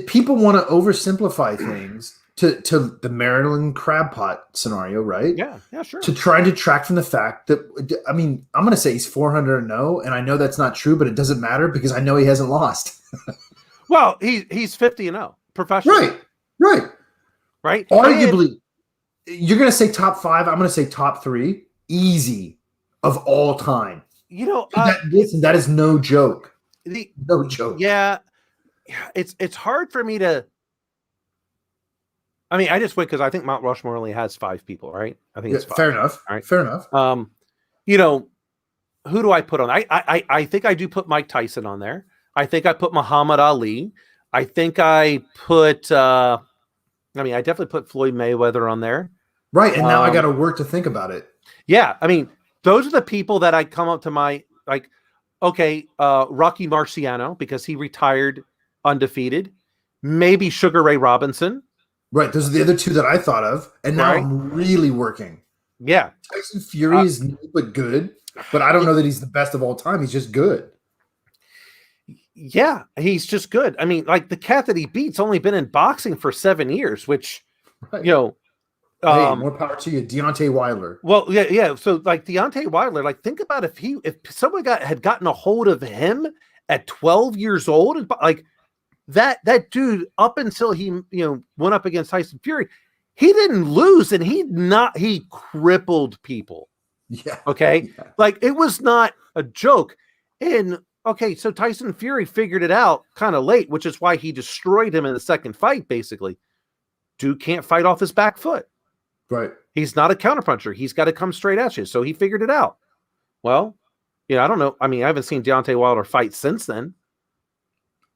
People want to oversimplify things to the Maryland crab pot scenario, right? Yeah, sure. To try to detract from the fact that, I'm going to say he's 400-0, and I know that's not true, but it doesn't matter because I know he hasn't lost. Well, he's 50-0 professionally. Right. Arguably, you're going to say top 5. I'm going to say top 3, easy, of all time. That is no joke. No joke. Yeah, it's hard for me to. I just went because I think Mount Rushmore only has 5 people, right? I think it's 5. Fair enough. All right. Fair enough. Who do I put on? I think I do put Mike Tyson on there. I think I put Muhammad Ali. I think I put. I definitely put Floyd Mayweather on there. Right, and now I got to work to think about it. Yeah, those are the people that I come up to my okay, Rocky Marciano, because he retired undefeated. Maybe Sugar Ray Robinson. Right. Those are the other two that I thought of. And now Right. I'm really working. Yeah. Tyson Fury is new but good. But I don't know that he's the best of all time. He's just good. Yeah, he's just good. I mean, like the cat that he beat's only been in boxing for 7 years, which, Right. you know, Hey, more power to you, Deontay Wilder. well, yeah. So like Deontay Wilder, like think about if someone had gotten a hold of him at 12 years old, and like that dude up until he went up against Tyson Fury, he didn't lose, and he crippled people. Yeah. Okay. Yeah. Like it was not a joke. And okay, so Tyson Fury figured it out kind of late, which is why he destroyed him in the second fight, basically. Dude can't fight off his back foot. Right. He's not a counterpuncher. He's got to come straight at you. So he figured it out. Well, I don't know. I mean, I haven't seen Deontay Wilder fight since then.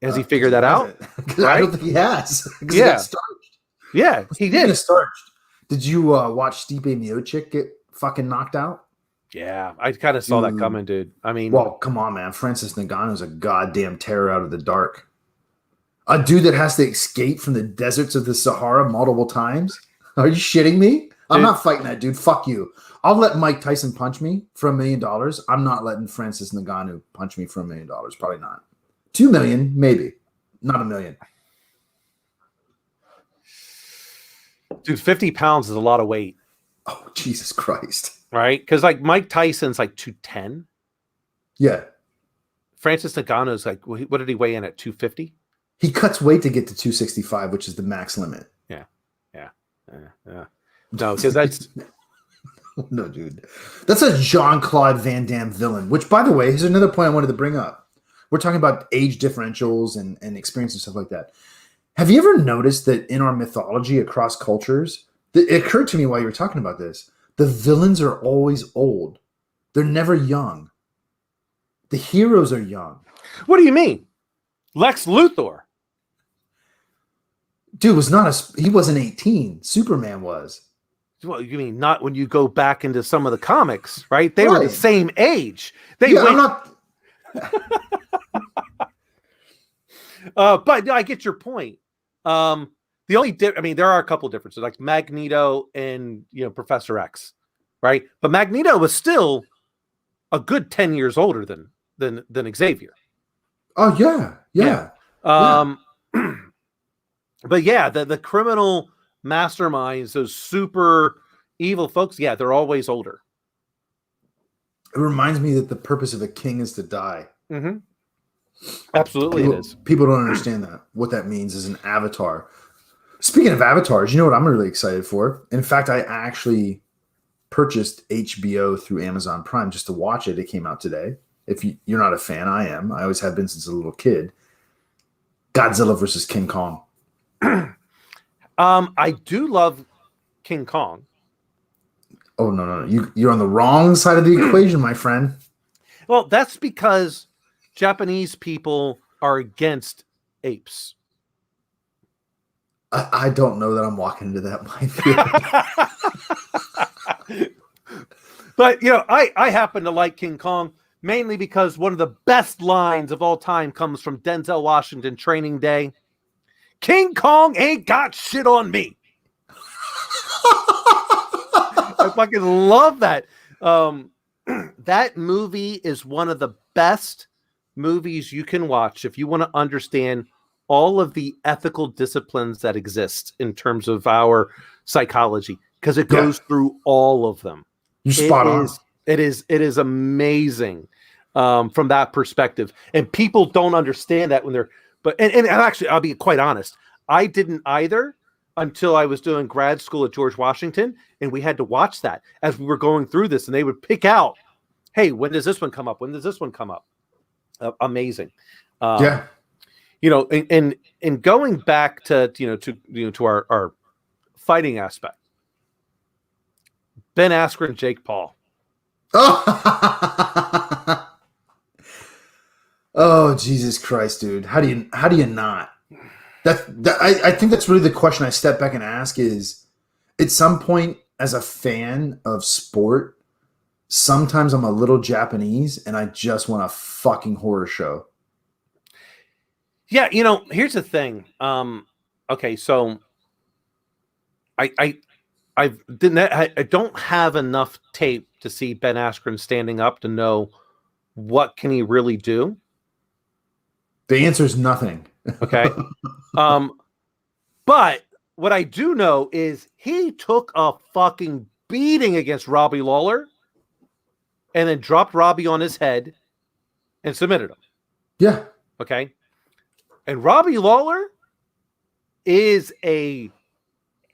Has he figured that out? I don't think he has. Yeah. Yeah, he did. Did you watch Stipe Miocic get fucking knocked out? Yeah, I kind of saw that coming, dude. I mean, well, come on, man. Francis Ngannou's a goddamn terror out of the dark. A dude that has to escape from the deserts of the Sahara multiple times. Are you shitting me? I'm not fighting that dude. Fuck you. I'll let Mike Tyson punch me for $1 million. I'm not letting Francis Ngannou punch me for $1 million. Probably not. 2 million, maybe. Not 1 million. dude, 50 pounds is a lot of weight. Oh, Jesus Christ. Right? Because like Mike Tyson's like 210. Yeah. Francis Ngannou's like, what did he weigh in at 250? He cuts weight to get to 265, which is the max limit. Yeah. No, because that's no, dude. That's a Jean-Claude Van Damme villain, which, by the way, is another point I wanted to bring up. We're talking about age differentials and experience and stuff like that. Have you ever noticed that in our mythology across cultures, it occurred to me while you were talking about this, the villains are always old. They're never young. The heroes are young. What do you mean? Lex Luthor. Dude he wasn't 18. Superman was. Well, you mean not when you go back into some of the comics, right? They were the same age. I'm not. But I get your point. The only there are a couple differences, like Magneto and Professor X, right? But Magneto was still a good 10 years older than Xavier. Oh yeah. But yeah, the criminal masterminds, those super evil folks, yeah, they're always older. It reminds me that the purpose of a king is to die. Mm-hmm. Absolutely, it is. People don't understand that. What that means is an avatar. Speaking of avatars, you know what I'm really excited for? In fact, I actually purchased HBO through Amazon Prime just to watch it. It came out today. If you're not a fan, I am. I always have been since a little kid. Godzilla versus King Kong. I do love King Kong. Oh, no. You're on the wrong side of the equation, my friend. Well, that's because Japanese people are against apes. I don't know that I'm walking into that minefield. But, I happen to like King Kong mainly because one of the best lines of all time comes from Denzel Washington, Training Day. King Kong ain't got shit on me. I fucking love that. That movie is one of the best movies you can watch if you want to understand all of the ethical disciplines that exist in terms of our psychology, because it goes through all of them. You're spot on. It is amazing from that perspective, and people don't understand that when they're. But and actually, I'll be quite honest. I didn't either until I was doing grad school at George Washington, and we had to watch that as we were going through this, and they would pick out, "Hey, when does this one come up? When does this one come up?" Amazing. And going back to our fighting aspect, Ben Askren, Jake Paul. Oh, Jesus Christ, dude. How do you not? I think that's really the question I step back and ask is, at some point as a fan of sport, Sometimes I'm a little Japanese and I just want a fucking horror show. Yeah, here's the thing. Okay, so I I don't have enough tape to see Ben Askren standing up to know what can he really do. The answer is nothing. Okay. But what I do know is he took a fucking beating against Robbie Lawler and then dropped Robbie on his head and submitted him. Yeah. Okay. And Robbie Lawler is a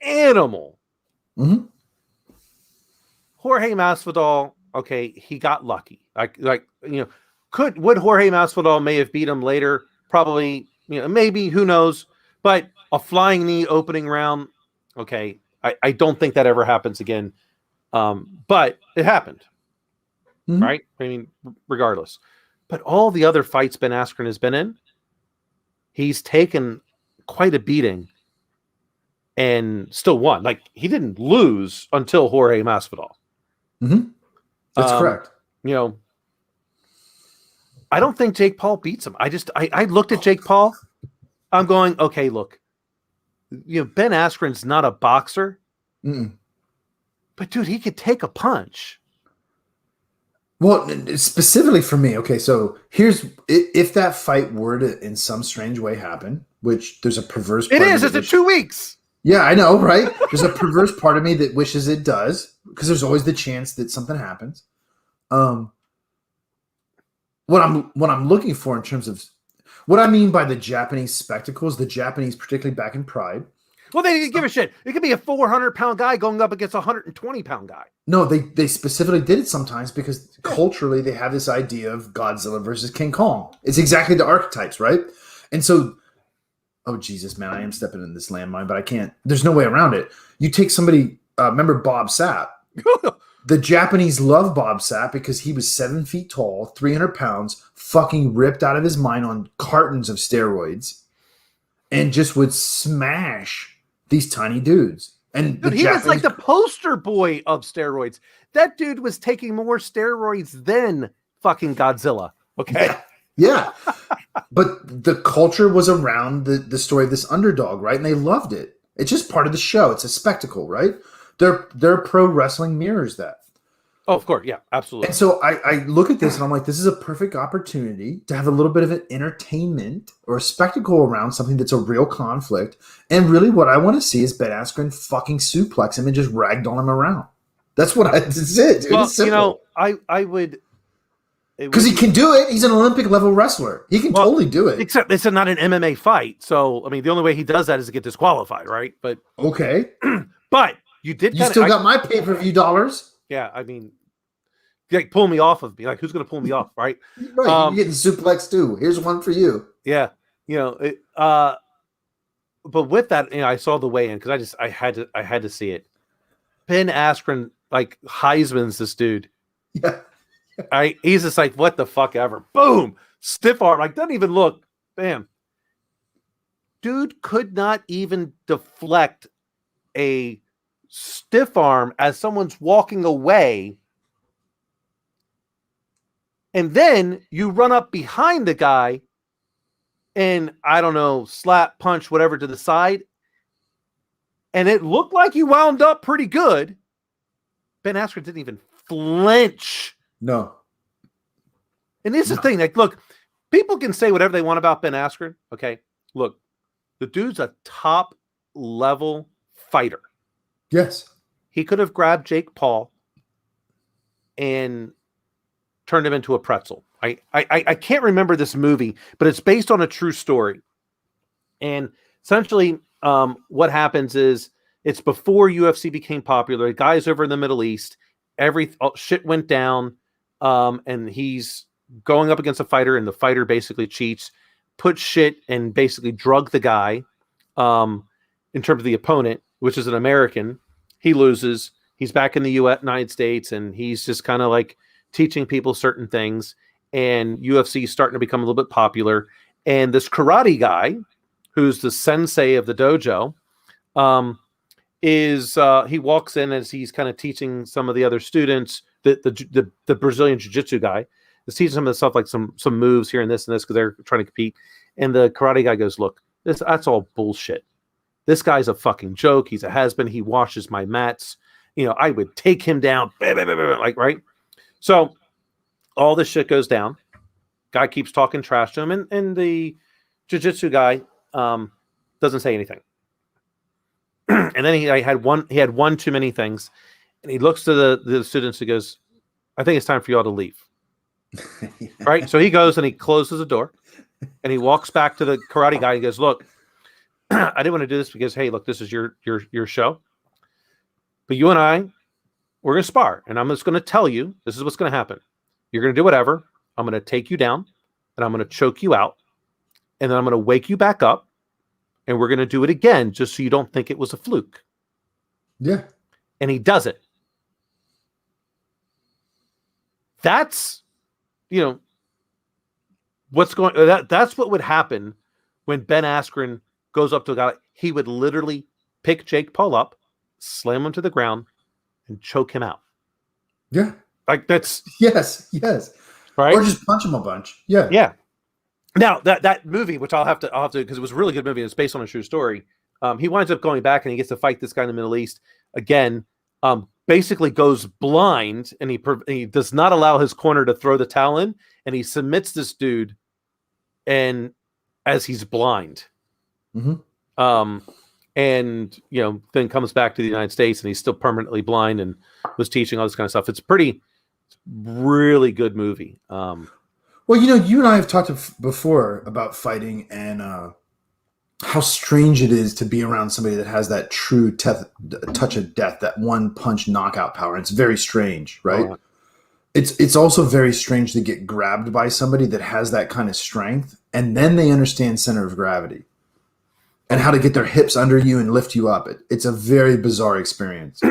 animal. Mm-hmm. Jorge Masvidal, okay, he got lucky. Would Jorge Masvidal may have beat him later? Probably, maybe, who knows? But a flying knee opening round, okay, I don't think that ever happens again. But it happened, right? I mean, regardless. But all the other fights Ben Askren has been in, he's taken quite a beating and still won. Like, he didn't lose until Jorge Masvidal. Mm-hmm. That's correct. I don't think Jake Paul beats him. I looked at Jake Paul. I'm going, okay, look, Ben Askren's not a boxer, but dude, he could take a punch. Well, specifically for me, okay, so here's, if that fight were to in some strange way happen, which there's a perverse part it's in 2 weeks. Yeah, I know, right? There's a perverse part of me that wishes it does, because there's always the chance that something happens. What I'm looking for in terms of what I mean by the Japanese spectacles, the Japanese, particularly back in Pride. Well, they didn't give a shit. It could be a 400-pound guy going up against a 120-pound guy. No, they specifically did it sometimes because culturally they have this idea of Godzilla versus King Kong. It's exactly the archetypes, right? And so, oh Jesus, man, I am stepping in this landmine, but I can't. There's no way around it. You take somebody. Remember Bob Sapp? The Japanese love Bob Sapp because he was 7 feet tall, 300 pounds, fucking ripped out of his mind on cartons of steroids, and just would smash these tiny dudes. And dude, he was like the poster boy of steroids. That dude was taking more steroids than fucking Godzilla. Okay. Yeah. But the culture was around the story of this underdog, right? And they loved it. It's just part of the show. It's a spectacle, right? Their pro wrestling mirrors that. Oh, of course. Yeah, absolutely. And so I look at this and I'm like, this is a perfect opportunity to have a little bit of an entertainment or a spectacle around something that's a real conflict. And really what I want to see is Ben Askren fucking suplex him and just ragdoll him around. That's it, dude. Well, it's simple. I would. Because he can do it. He's an Olympic level wrestler. He can totally do it. Except it's not an MMA fight. So, I mean, the only way he does that is to get disqualified, right? But okay. But you still got my pay-per-view dollars. Yeah, I mean, like, pull me off of me. Like, who's going to pull me off, right? Right, you're getting suplex too. Here's one for you. Yeah, but with that, I saw the weigh-in because I had to see it. Ben Askren, like, Heisman's this dude. Yeah. He's just like, what the fuck ever. Boom, stiff arm, like, doesn't even look. Bam. Dude could not even deflect a stiff arm as someone's walking away, and then you run up behind the guy and, I don't know, slap, punch, whatever, to the side, and it looked like you wound up pretty good. Ben Askren didn't even flinch. No. And this is the thing, like, look, people can say whatever they want about Ben Askren, okay? Look, the dude's a top level fighter. Yes. He could have grabbed Jake Paul and turned him into a pretzel. I can't remember this movie, but it's based on a true story. And essentially, what happens is it's before UFC became popular. The guy's over in the Middle East. Shit went down, and he's going up against a fighter, and the fighter basically cheats, puts shit, and basically drug the guy in terms of the opponent, which is an American. He loses. He's back in the United States, and he's just kind of like teaching people certain things. And UFC is starting to become a little bit popular. And this karate guy, who's the sensei of the dojo, he walks in as he's kind of teaching some of the other students the Brazilian jiu-jitsu guy is teaching some of the stuff, like some moves here and this because they're trying to compete. And the karate guy goes, look, that's all bullshit. This guy's a fucking joke. He's a has-been. He washes my mats. I would take him down. Like, right? So all this shit goes down. Guy keeps talking trash to him, and the jiu-jitsu guy doesn't say anything. And then he had one too many things, and he looks to the students and goes, I think it's time for you all to leave. Yeah. Right? So he goes and he closes the door, and he walks back to the karate guy and goes, look, I didn't want to do this because, hey, look, this is your show. But you and I, we're going to spar. And I'm just going to tell you, this is what's going to happen. You're going to do whatever. I'm going to take you down, and I'm going to choke you out. And then I'm going to wake you back up, and we're going to do it again just so you don't think it was a fluke. Yeah. And he does it. That's, what's going. That's what would happen when Ben Askren goes up to a guy. He would literally pick Jake Paul up, slam him to the ground, and choke him out. Yeah. Like that's yes. Right. Or just punch him a bunch. Yeah. Yeah. Now that movie, which I'll have to because it was a really good movie and it's based on a true story. He winds up going back and he gets to fight this guy in the Middle East again. Basically goes blind and he does not allow his corner to throw the towel in, and he submits this dude, and as he's blind. Mm-hmm. And then comes back to the United States and he's still permanently blind and was teaching all this kind of stuff. It's really good movie. Well, you and I have talked before about fighting and how strange it is to be around somebody that has that true touch of death, that one punch knockout power. It's very strange, right? Oh. It's also very strange to get grabbed by somebody that has that kind of strength, and then they understand center of gravity and how to get their hips under you and lift you up. It's a very bizarre experience.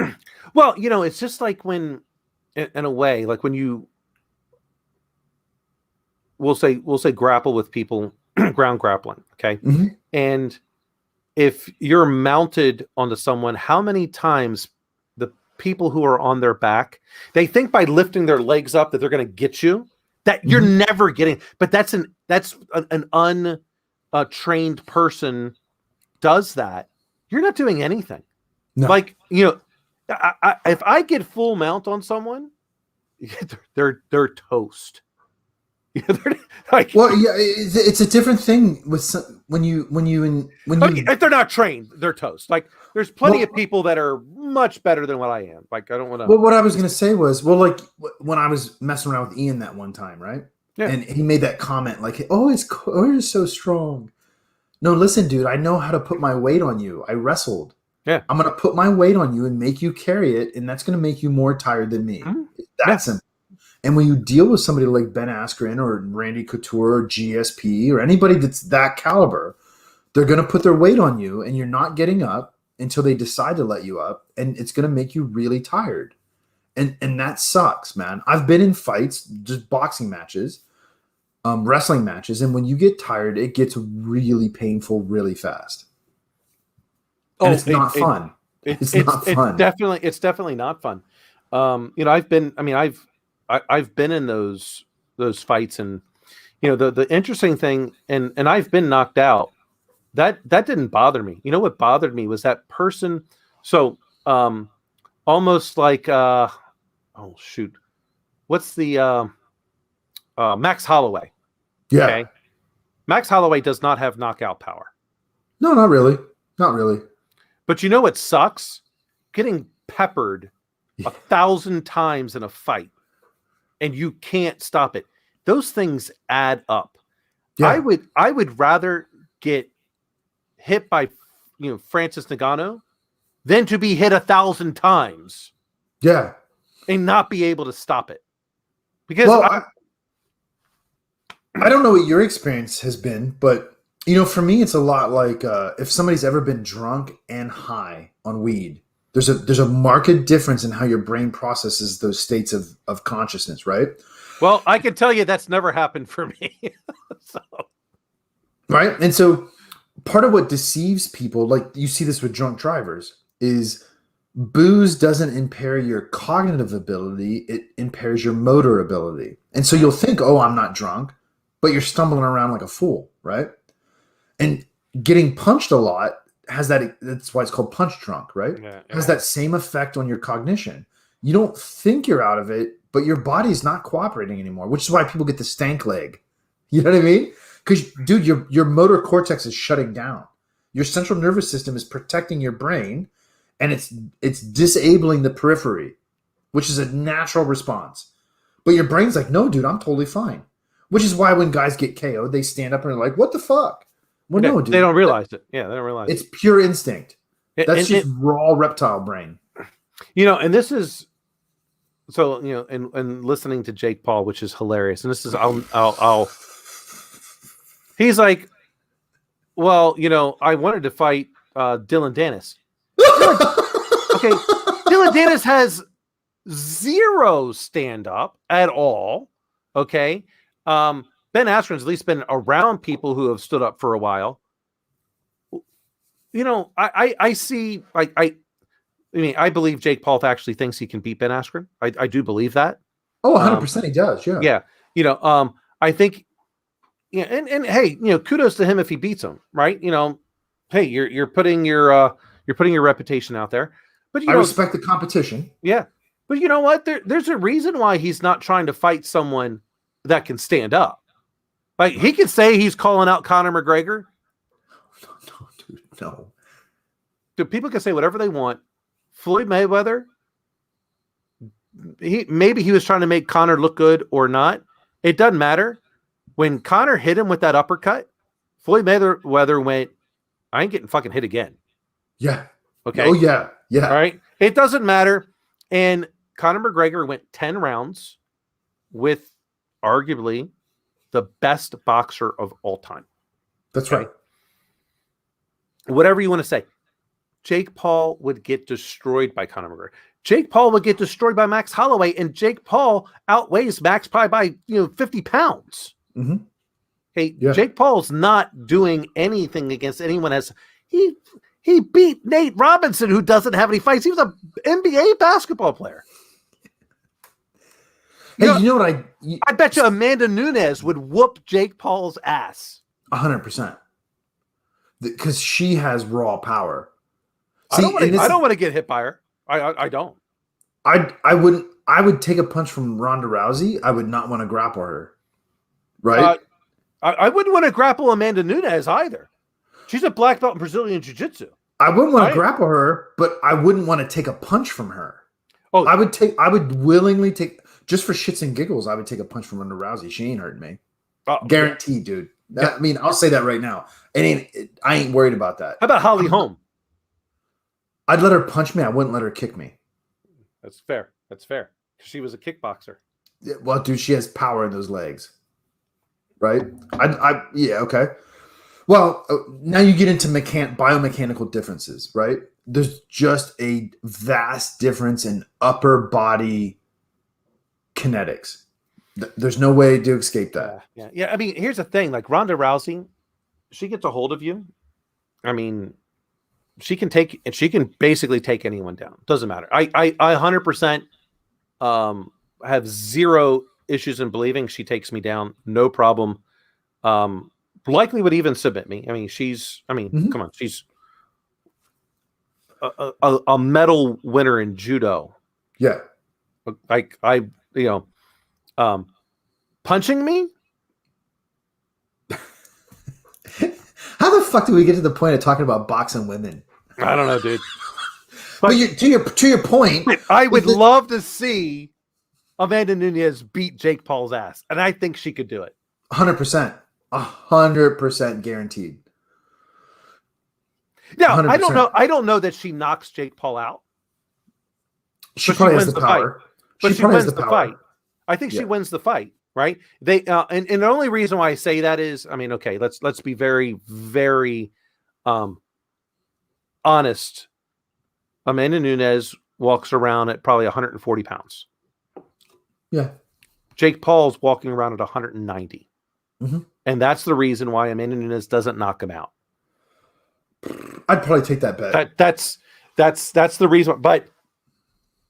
Well, it's just like when, in a way, like when you, we'll say grapple with people, ground grappling, okay? Mm-hmm. And if you're mounted onto someone, how many times the people who are on their back, they think by lifting their legs up that they're going to get you, that you're never getting, but that's an untrained person does that, you're not doing anything. No. Like, if I get full mount on someone, they're toast. Well, yeah, it's a different thing with when you if they're not trained, they're toast. Like there's plenty of people that are much better than what I am. Like I don't want to. Well, what I was going to say was, like when I was messing around with Ian that one time, right? Yeah. And he made that comment like, "Oh, his core is so strong." No, listen, dude. I know how to put my weight on you. I wrestled. Yeah. I'm going to put my weight on you and make you carry it, and that's going to make you more tired than me. Mm-hmm. That's simple. And when you deal with somebody like Ben Askren or Randy Couture or GSP or anybody that's that caliber, they're going to put their weight on you, and you're not getting up until they decide to let you up, and it's going to make you really tired. And that sucks, man. I've been in fights, just boxing matches, wrestling matches, and when you get tired, it gets really painful really fast. And it's not fun. It's not fun. It's definitely not fun. I've been in those fights, and the interesting thing, and I've been knocked out. That didn't bother me. What bothered me was that person. So almost like what's the Max Holloway? Yeah. Okay? Max Holloway does not have knockout power. No, not really. Not really. But what sucks? Getting peppered 1,000 times in a fight. And you can't stop it. Those things add up. Yeah. I would rather get hit by Francis Ngannou than to be hit 1,000 times. Yeah. And not be able to stop it. Because I don't know what your experience has been, but for me it's a lot like if somebody's ever been drunk and high on weed. There's a marked difference in how your brain processes those states of consciousness, right? Well, I can tell you that's never happened for me. Right? And so part of what deceives people, like you see this with drunk drivers, is booze doesn't impair your cognitive ability, it impairs your motor ability. And so you'll think, oh, I'm not drunk, but you're stumbling around like a fool, right? And getting punched a lot has that's why it's called punch drunk, right? Yeah, Has that same effect on your cognition. You don't think you're out of it, but your body's not cooperating anymore, which is why people get the stank leg. You know what I mean? Because, dude, your motor cortex is shutting down. Your central nervous system is protecting your brain, and it's disabling the periphery, which is a natural response. But your brain's like, no, dude, I'm totally fine. Which is why when guys get KO'd, they stand up and are like, what the fuck? Well, no, dude. They don't realize it. Yeah, they don't realize it's pure instinct. That's just raw reptile brain. And this is so, and listening to Jake Paul, which is hilarious. And this is, he's like, well, I wanted to fight Dylan Dennis. Okay, Dylan Dennis has zero stand up at all. Okay, Ben Askren's at least been around people who have stood up for a while. I see. I believe Jake Paul actually thinks he can beat Ben Askren. I do believe that. Oh, 100% he does. Yeah. Yeah. I think. Yeah, and hey, kudos to him if he beats him, right? Hey, you're putting your reputation out there. But I respect the competition. Yeah. But you know what? There's a reason why he's not trying to fight someone that can stand up. Like, he could say he's calling out Conor McGregor. No, dude, no. Dude, people can say whatever they want. Floyd Mayweather, maybe he was trying to make Conor look good or not. It doesn't matter. When Conor hit him with that uppercut, Floyd Mayweather went, I ain't getting fucking hit again. Yeah. Okay. Oh, yeah. Yeah. All right. It doesn't matter. And Conor McGregor went 10 rounds with arguably the best boxer of all time. That's right. Whatever you want to say. Jake Paul would get destroyed by Conor McGregor. Jake Paul would get destroyed by Max Holloway, and Jake Paul outweighs Max probably by 50 pounds. Mm-hmm. Hey, yeah. Jake Paul's not doing anything against anyone. He beat Nate Robinson, who doesn't have any fights. He was an NBA basketball player. Hey, you know what I bet you Amanda Nunes would whoop Jake Paul's ass. 100%. Because she has raw power. See, I don't want to get hit by her. I don't. I wouldn't. I would take a punch from Ronda Rousey. I would not want to grapple her. Right? I wouldn't want to grapple Amanda Nunes either. She's a black belt in Brazilian Jiu-Jitsu. I wouldn't want to grapple her, but I wouldn't want to take a punch from her. Oh, I would willingly take, just for shits and giggles, I would take a punch from Ronda Rousey. She ain't hurting me. Guaranteed, dude. I mean, I'll say that right now. I ain't worried about that. How about Holly Holm? I'd let her punch me. I wouldn't let her kick me. That's fair. That's fair. Because she was a kickboxer. Yeah, well, dude, she has power in those legs. Right? Yeah, okay. Well, now you get into biomechanical differences, right? There's just a vast difference in upper body kinetics. There's no way to escape that. Yeah. I mean, here's the thing. Like Ronda Rousey, she gets a hold of you. I mean, she can basically take anyone down. Doesn't matter. I 100% have zero issues in believing she takes me down. No problem. Likely would even submit me. I mean, come on. She's a medal winner in judo. Yeah. Punching me? How the fuck do we get to the point of talking about boxing women? I don't know, dude. But to your point, I would love to see Amanda Nunes beat Jake Paul's ass, and I think she could do it. 100%, 100% guaranteed. Yeah, 100%. I don't know that she knocks Jake Paul out. She probably has the power. But she wins the fight. I think she wins the fight. Right? They and the only reason why I say that is, I mean, okay, let's be very, very honest. Amanda Nunes walks around at probably 140 pounds. Yeah. Jake Paul's walking around at 190. Mm-hmm. And that's the reason why Amanda Nunes doesn't knock him out. I'd probably take that bet. That's the reason. But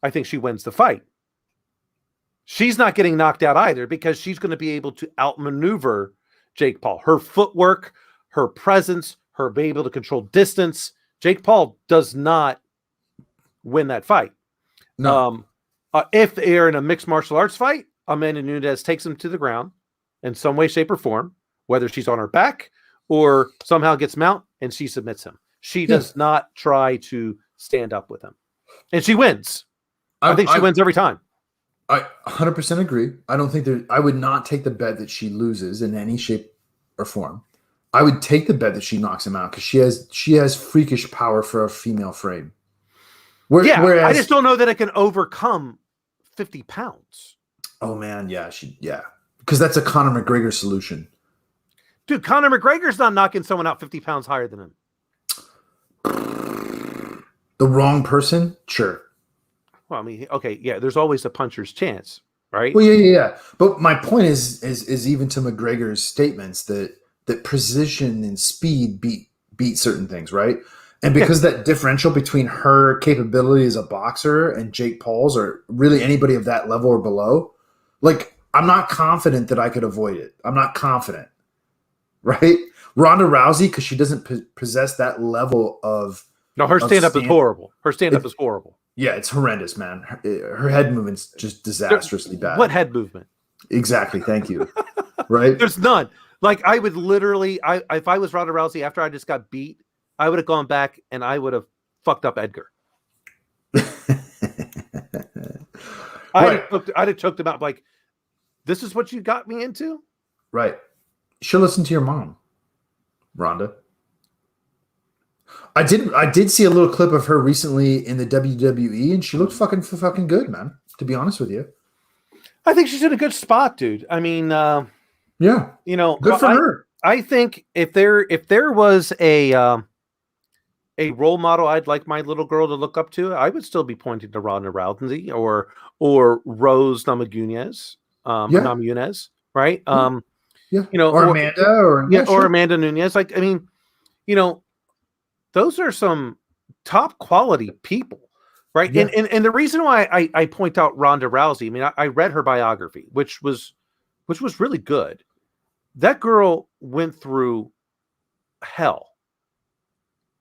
I think she wins the fight. She's not getting knocked out either because she's going to be able to outmaneuver Jake Paul. Her footwork, her presence, her being able to control distance. Jake Paul does not win that fight. No. If they're in a mixed martial arts fight, Amanda Nunes takes him to the ground in some way, shape, or form, whether she's on her back or somehow gets mount and she submits him. She does not try to stand up with him. And she wins. I think she wins every time. I 100% agree. I don't think I would not take the bet that she loses in any shape or form. I would take the bet that she knocks him out because she has freakish power for a female frame. Whereas, I just don't know that it can overcome 50 pounds. Oh man, because that's a Conor McGregor solution. Dude, Conor McGregor's not knocking someone out 50 pounds higher than him. The wrong person, sure. Well, I mean, okay, yeah, there's always a puncher's chance, right? Well, yeah. But my point is even to McGregor's statements that precision and speed beat certain things, right? And because that differential between her capability as a boxer and Jake Paul's, or really anybody of that level or below, like I'm not confident that I could avoid it. I'm not confident, right? Ronda Rousey, because she doesn't possess that level of. No, her stand-up is horrible. Her stand-up is horrible. Yeah, it's horrendous, man. Her head movement's just disastrously bad. What head movement? Exactly. Thank you. Right? There's none. Like I would literally, if I was Ronda Rousey after I just got beat, I would have gone back and I would have fucked up Edgar. I'd have choked him out like, this is what you got me into? Right. You should listen to your mom, Rhonda. I did see a little clip of her recently in the WWE, and she looked fucking good, man. To be honest with you, I think she's in a good spot, dude. I mean, yeah, good for her. I think if there was a role model I'd like my little girl to look up to, I would still be pointing to Ronda Rousey or Rose Namajunas, right? Or Amanda, or Amanda Nunes. Like, I mean, those are some top quality people, right? Yeah. And the reason why I point out Ronda Rousey, I mean, I read her biography, which was really good. That girl went through hell.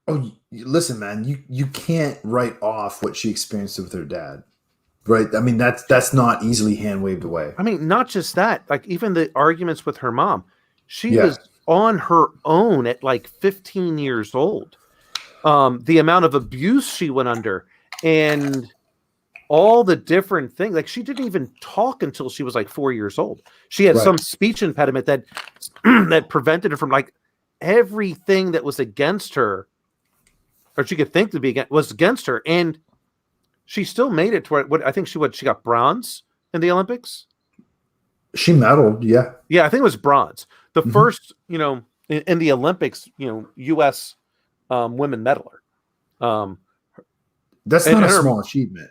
Oh, listen, man, you can't write off what she experienced with her dad, right? I mean, that's not easily hand waved away. I mean, not just that, like even the arguments with her mom, she was on her own at like 15 years old. The amount of abuse she went under and all the different things, like she didn't even talk until she was like 4 years old. She had some speech impediment that that prevented her from like everything that was against her, or she could think to be against, was against her, and she still made it to what I think she got bronze in the Olympics. She medaled, yeah, I think it was bronze. The first, in the Olympics, U.S. Women medaler. That's not a small achievement.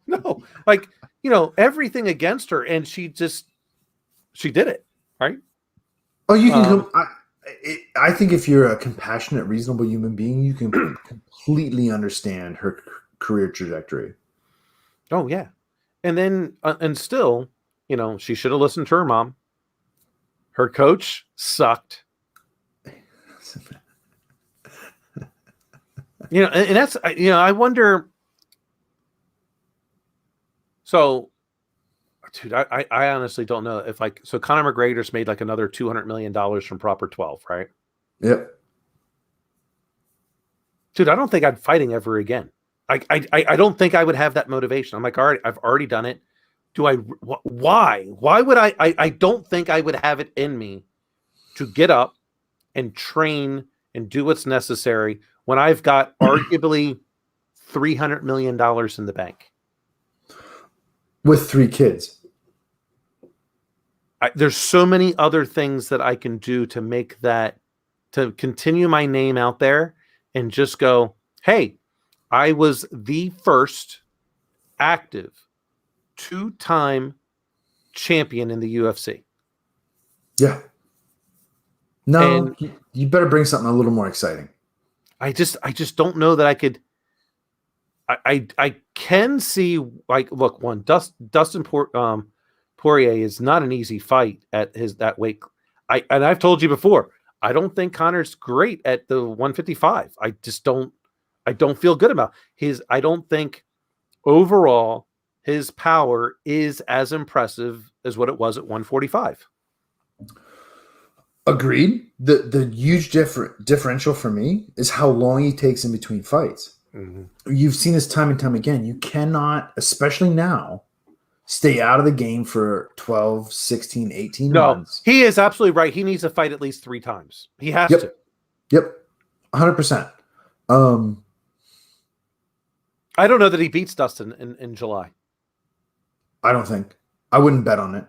No, like everything against her, and she did it, right? Oh, you can. I think if you're a compassionate, reasonable human being, you can completely understand her career trajectory. Oh yeah, and then and still, she should have listened to her mom. Her coach sucked. And that's I wonder. So, dude, I honestly don't know if Conor McGregor's made like another $200 million from Proper 12, right? Yep. Dude, I don't think I'm fighting ever again. I don't think I would have that motivation. I'm like, all right, I've already done it. Why would I don't think I would have it in me to get up and train and do what's necessary when I've got arguably $300 million in the bank. With 3 kids. There's so many other things that I can do to make that, to continue my name out there and just go, hey, I was the first active 2-time champion in the UFC. Yeah. No, you better bring something a little more exciting. I just don't know that I could. I can see, like, look, Dustin Poirier is not an easy fight at that weight. And I've told you before, I don't think Connor's great at the 155. I don't feel good about his. I don't think overall his power is as impressive as what it was at 145. Agreed. The huge differential for me is how long he takes in between fights. Mm-hmm. You've seen this time and time again. You cannot, especially now, stay out of the game for 12, 16, 18 months. He is absolutely right. He needs to fight at least 3 times. He has to. Yep. 100%. I don't know that he beats Dustin in July. I don't think. I wouldn't bet on it.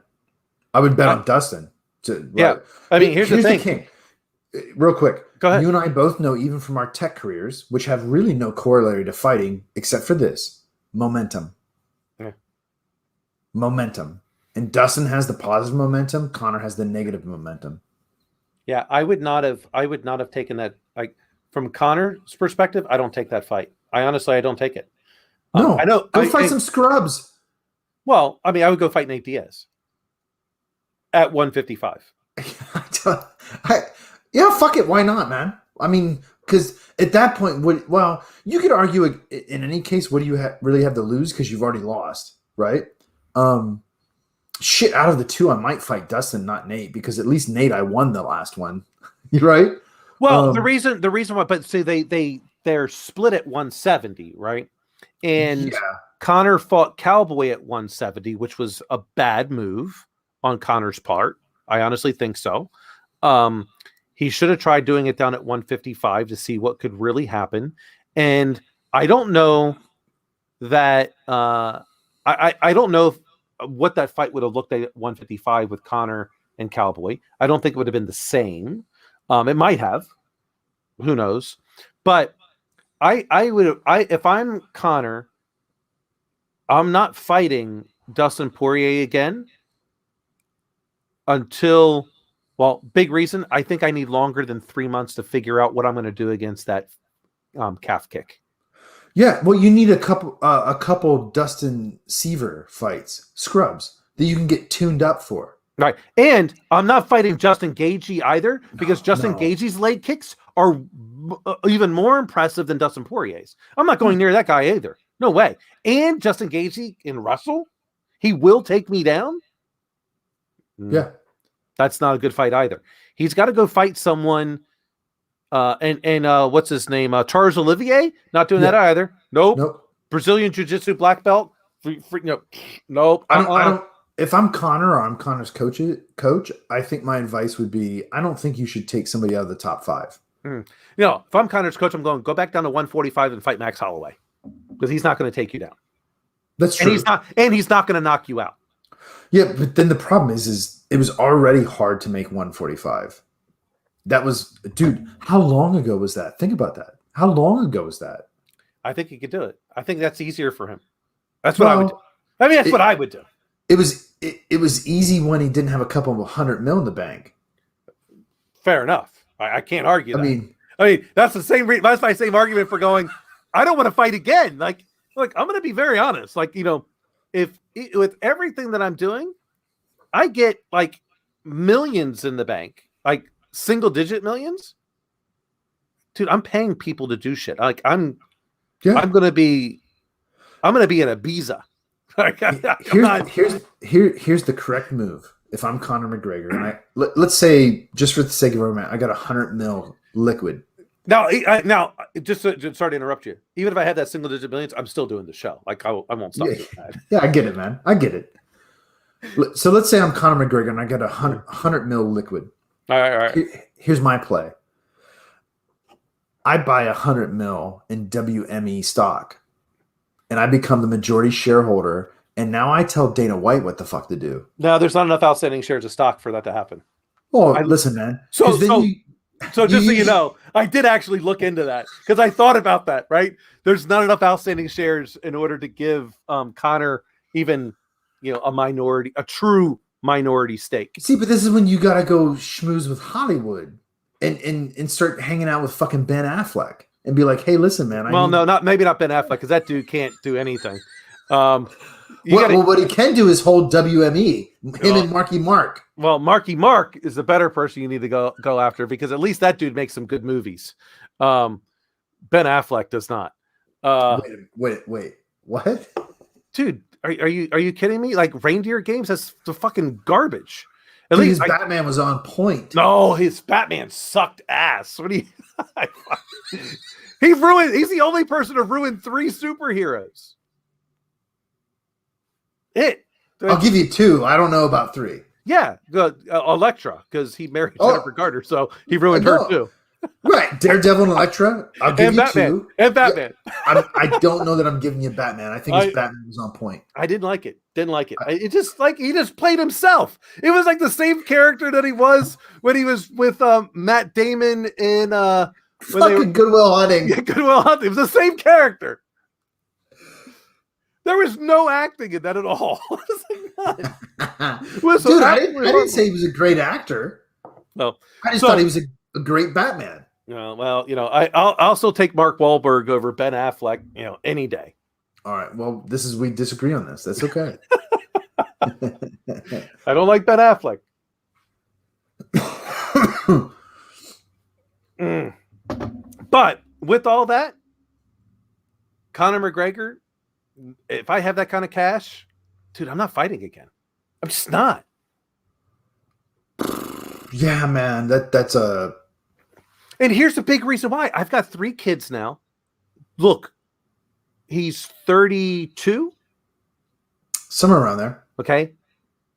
I would bet on Dustin. I mean, here's the thing. King. Real quick. Go ahead. You and I both know, even from our tech careers, which have really no corollary to fighting except for this, momentum. Yeah. Momentum. And Dustin has the positive momentum. Connor has the negative momentum. Yeah, I would not have taken that. Like, from Connor's perspective, I don't take that fight. I don't take it. No, I know. Go fight some scrubs. Well, I mean, I would go fight Nate Diaz at 155. Yeah, fuck it. Why not, man? I mean, because at that point, you could argue in any case, what do you really have to lose? Because you've already lost, right? Shit, out of the two, I might fight Dustin, not Nate, because at least Nate, I won the last one. You're right. Well, the reason why, but see, they're split at 170, right? And Connor fought Cowboy at 170, which was a bad move on Connor's part. I honestly think so. He should have tried doing it down at 155 to see what could really happen. And I don't know that I don't know what that fight would have looked like at 155 with Connor and Cowboy. I don't think it would have been the same. It might have. Who knows? But if I'm Connor, I'm not fighting Dustin Poirier again until, well, big reason, I think I need longer than 3 months to figure out what I'm going to do against that calf kick. Yeah, well, you need a couple Dustin Seaver fights, scrubs, that you can get tuned up for. Right. And I'm not fighting Justin Gaethje either, because Justin Gaethje's leg kicks are even more impressive than Dustin Poirier's. I'm not going near that guy either. No way. And Justin Gaethje in Russell, he will take me down. Yeah. That's not a good fight either. He's got to go fight someone. And what's his name? Charles Olivier? Not doing that either. Nope. Brazilian Jiu-Jitsu black belt. Nope. I don't. If I'm Connor or I'm Connor's coach, I think my advice would be, I don't think you should take somebody out of the top 5. If I'm Connor's coach, I'm going, go back down to 145 and fight Max Holloway, because he's not going to take you down. That's true. And he's not going to knock you out. Yeah, but then the problem is it was already hard to make 145. That was, dude, how long ago was that? Think about that. How long ago was that? I think he could do it. I think that's easier for him. That's what I would do. I mean, that's what I would do. It was easy when he didn't have a couple of $100 million in the bank. If enough. I can't argue that. I mean, that's the same. That's my same argument for going, I don't want to fight again. Like, I'm going to be very honest. Like, if with everything that I'm doing, I get like millions in the bank, like single-digit millions. Dude, I'm paying people to do shit. Like, I'm going to be in Ibiza. Here's the correct move. If I'm Conor McGregor, and let's say, just for the sake of argument, I got $100 million liquid. Now, just sorry to interrupt you. Even if I had that single-digit millions, I'm still doing the show. Like, I won't stop doing that. Yeah, I get it, man. I get it. So let's say I'm Conor McGregor and I got $100 million liquid. All right. Here's my play. I buy $100 million in WME stock, and I become the majority shareholder. And now I tell Dana White what the fuck to do. No, there's not enough outstanding shares of stock for that to happen. Oh, listen, man. So just so you know, I did actually look into that, because I thought about that, right? There's not enough outstanding shares in order to give Conor even, a true minority stake. See, but this is when you got to go schmooze with Hollywood and start hanging out with fucking Ben Affleck. and be like, "Hey, listen, man." Maybe not Ben Affleck because that dude can't do anything. Well, what he can do is hold WME. Him and Marky Mark. Well, Marky Mark is the better person you need to go after because at least that dude makes some good movies. Ben Affleck does not. Wait. What? Dude, are you kidding me? Like Reindeer Games, that's the fucking garbage. At least his Batman was on point. No, his Batman sucked ass. What do you? He's the only person to ruin 3 superheroes. I'll give you 2. I don't know about 3. Yeah, Elektra, because he married Jennifer Garner, so he ruined her too. Right, Daredevil and Elektra. I'll give you Batman. 2. And Batman. Yeah, I don't know that I'm giving you Batman. I think his Batman was on point. I didn't like it. It just like he just played himself. It was like the same character that he was when he was with Matt Damon in Good Will Hunting. Yeah, Good Will Hunting. It was the same character. There was no acting in that at all. Dude, I didn't say he was a great actor. No, I just thought he was a great Batman. I'll still take Mark Wahlberg over Ben Affleck, any day. All right. Well, we disagree on this. That's okay. I don't like Ben Affleck. But with all that, Conor McGregor, if I have that kind of cash, dude, I'm not fighting again. I'm just not. Yeah, man. That's a... And here's the big reason why. I've got 3 kids now. Look, he's 32. Somewhere around there. Okay.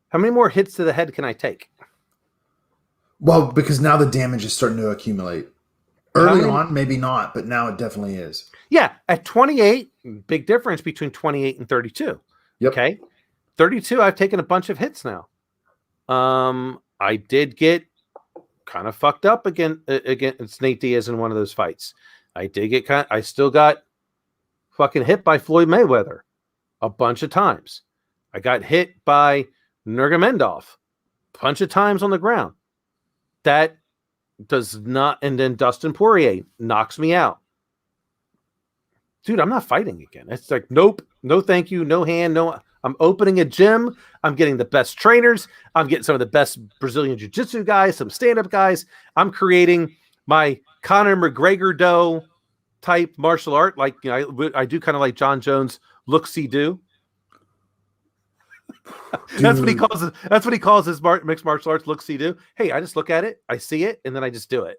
How many more hits to the head can I take? Well, because now the damage is starting to accumulate. Early on, maybe not, but now it definitely is. Yeah. At 28, big difference between 28 and 32. Yep. Okay. 32, I've taken a bunch of hits now. I did get kind of fucked up against Nate Diaz in one of those fights. I still got fucking hit by Floyd Mayweather a bunch of times. I got hit by Nurmagomedov a bunch of times on the ground. That does not, and then Dustin Poirier knocks me out. Dude, I'm not fighting again. It's like, nope, no thank you, no hand, no. I'm opening a gym. I'm getting the best trainers. I'm getting some of the best Brazilian jiu-jitsu guys, some stand-up guys. I'm creating my Conor McGregor type martial art. Like, I do kind of like John Jones look-see-do. That's what he calls it. That's what he calls his mixed martial arts look-see-do. Hey, I just look at it, I see it, and then I just do it.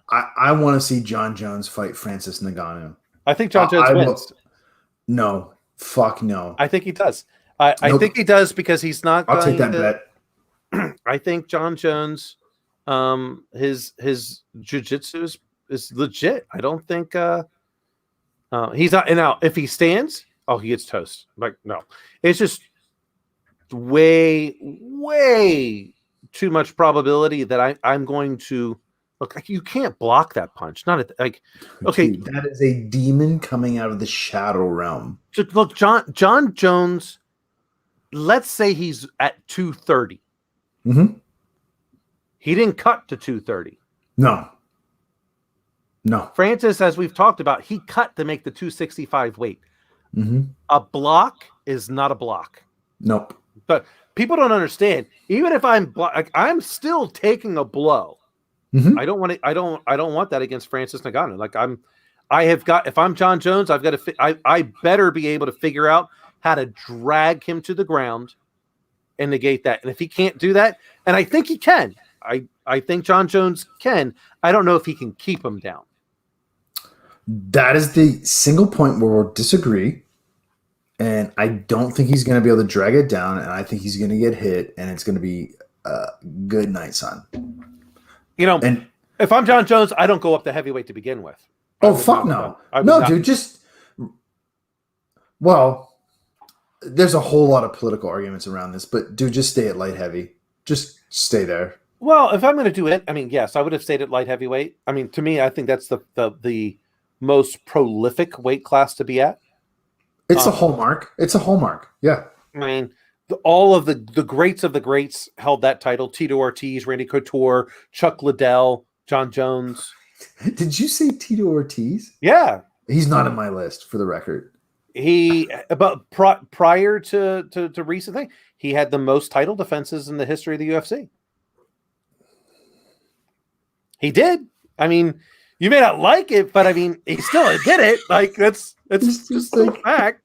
I want to see John Jones fight Francis Ngannou. I think John Jones wins. No. Fuck no. I think he does. I think he does because he's not. I'll take that bet. I think John Jones, his jiu-jitsu is legit. I don't think he's not. And now, if he stands, he gets toast. Like, no, it's just way too much probability that I'm going to look. Like, you can't block that punch. Not like, okay, dude, that is a demon coming out of the shadow realm. Look, John Jones. Let's say he's at 230. Mm-hmm. He didn't cut to 230. No. Francis, as we've talked about, he cut to make the 265 weight. Mm-hmm. A block is not a block. Nope. But people don't understand. Even if I'm still taking a blow. Mm-hmm. I don't want to. I don't want that against Francis Ngannou. Like, if I'm John Jones, I've got to. I better be able to figure out how to drag him to the ground and negate that. And if he can't do that, and I think he can, I think John Jones can. I don't know if he can keep him down. That is the single point where we'll disagree. And I don't think he's going to be able to drag it down. And I think he's going to get hit, and it's going to be a good night, son. And if I'm John Jones, I don't go up to heavyweight to begin with. Oh, fuck no. No, dude, there's a whole lot of political arguments around this, but dude, just stay at light heavy. Just stay there. Well, if I'm going to do it, I mean, yes, I would have stayed at light heavyweight. I mean, to me, I think that's the most prolific weight class to be at. It's a hallmark. It's a hallmark. Yeah. I mean, all of the greats of the greats held that title. Tito Ortiz, Randy Couture, Chuck Liddell, John Jones. Did you say Tito Ortiz? Yeah. He's not in my list, for the record. Prior to recent thing, he had the most title defenses in the history of the UFC. He did. I mean, you may not like it, but I mean, he still did it. Like that's just a fact.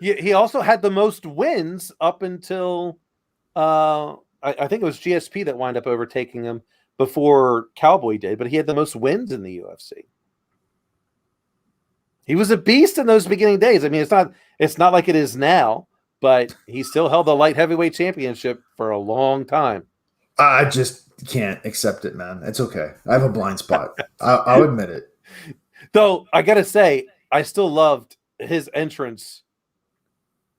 He also had the most wins up until I think it was GSP that wound up overtaking him before Cowboy did, but he had the most wins in the UFC. He was a beast in those beginning days. I mean, it's not like it is now, but he still held the light heavyweight championship for a long time. I just can't accept it, man. It's okay. I have a blind spot. I'll admit it. Though I gotta say, I still loved his entrance,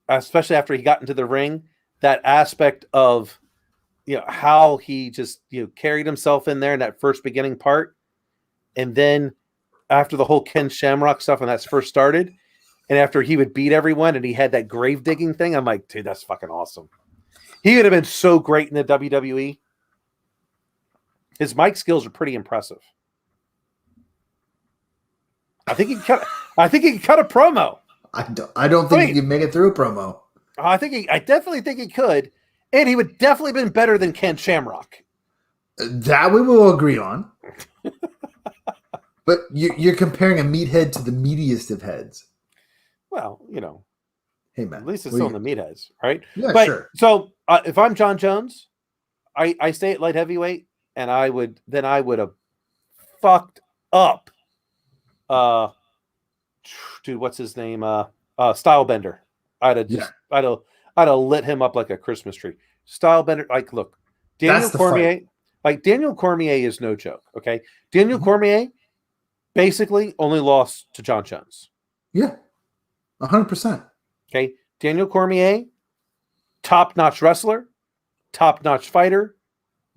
especially after he got into the ring. That aspect of, how he just carried himself in there in that first beginning part, and then after the whole Ken Shamrock stuff when that's first started, and after he would beat everyone and he had that grave digging thing, I'm like, dude, that's fucking awesome. He would have been so great in the WWE. His mic skills are pretty impressive. I think he can cut a promo. I don't think he can make it through a promo. I definitely think he could, and he would definitely have been better than Ken Shamrock. That we will agree on. But you're comparing a meathead to the meatiest of heads. Well, hey man, at least it's still in the meatheads, right? Yeah, but, sure. So if I'm John Jones, I stay at light heavyweight, and I would have fucked up. Dude, what's his name? Stylebender. I'd have lit him up like a Christmas tree. Stylebender, like, look, Daniel Cormier, Daniel Cormier is no joke. Okay, Daniel Cormier basically only lost to John Jones. Yeah, 100%. Okay, Daniel Cormier, top-notch wrestler, top-notch fighter,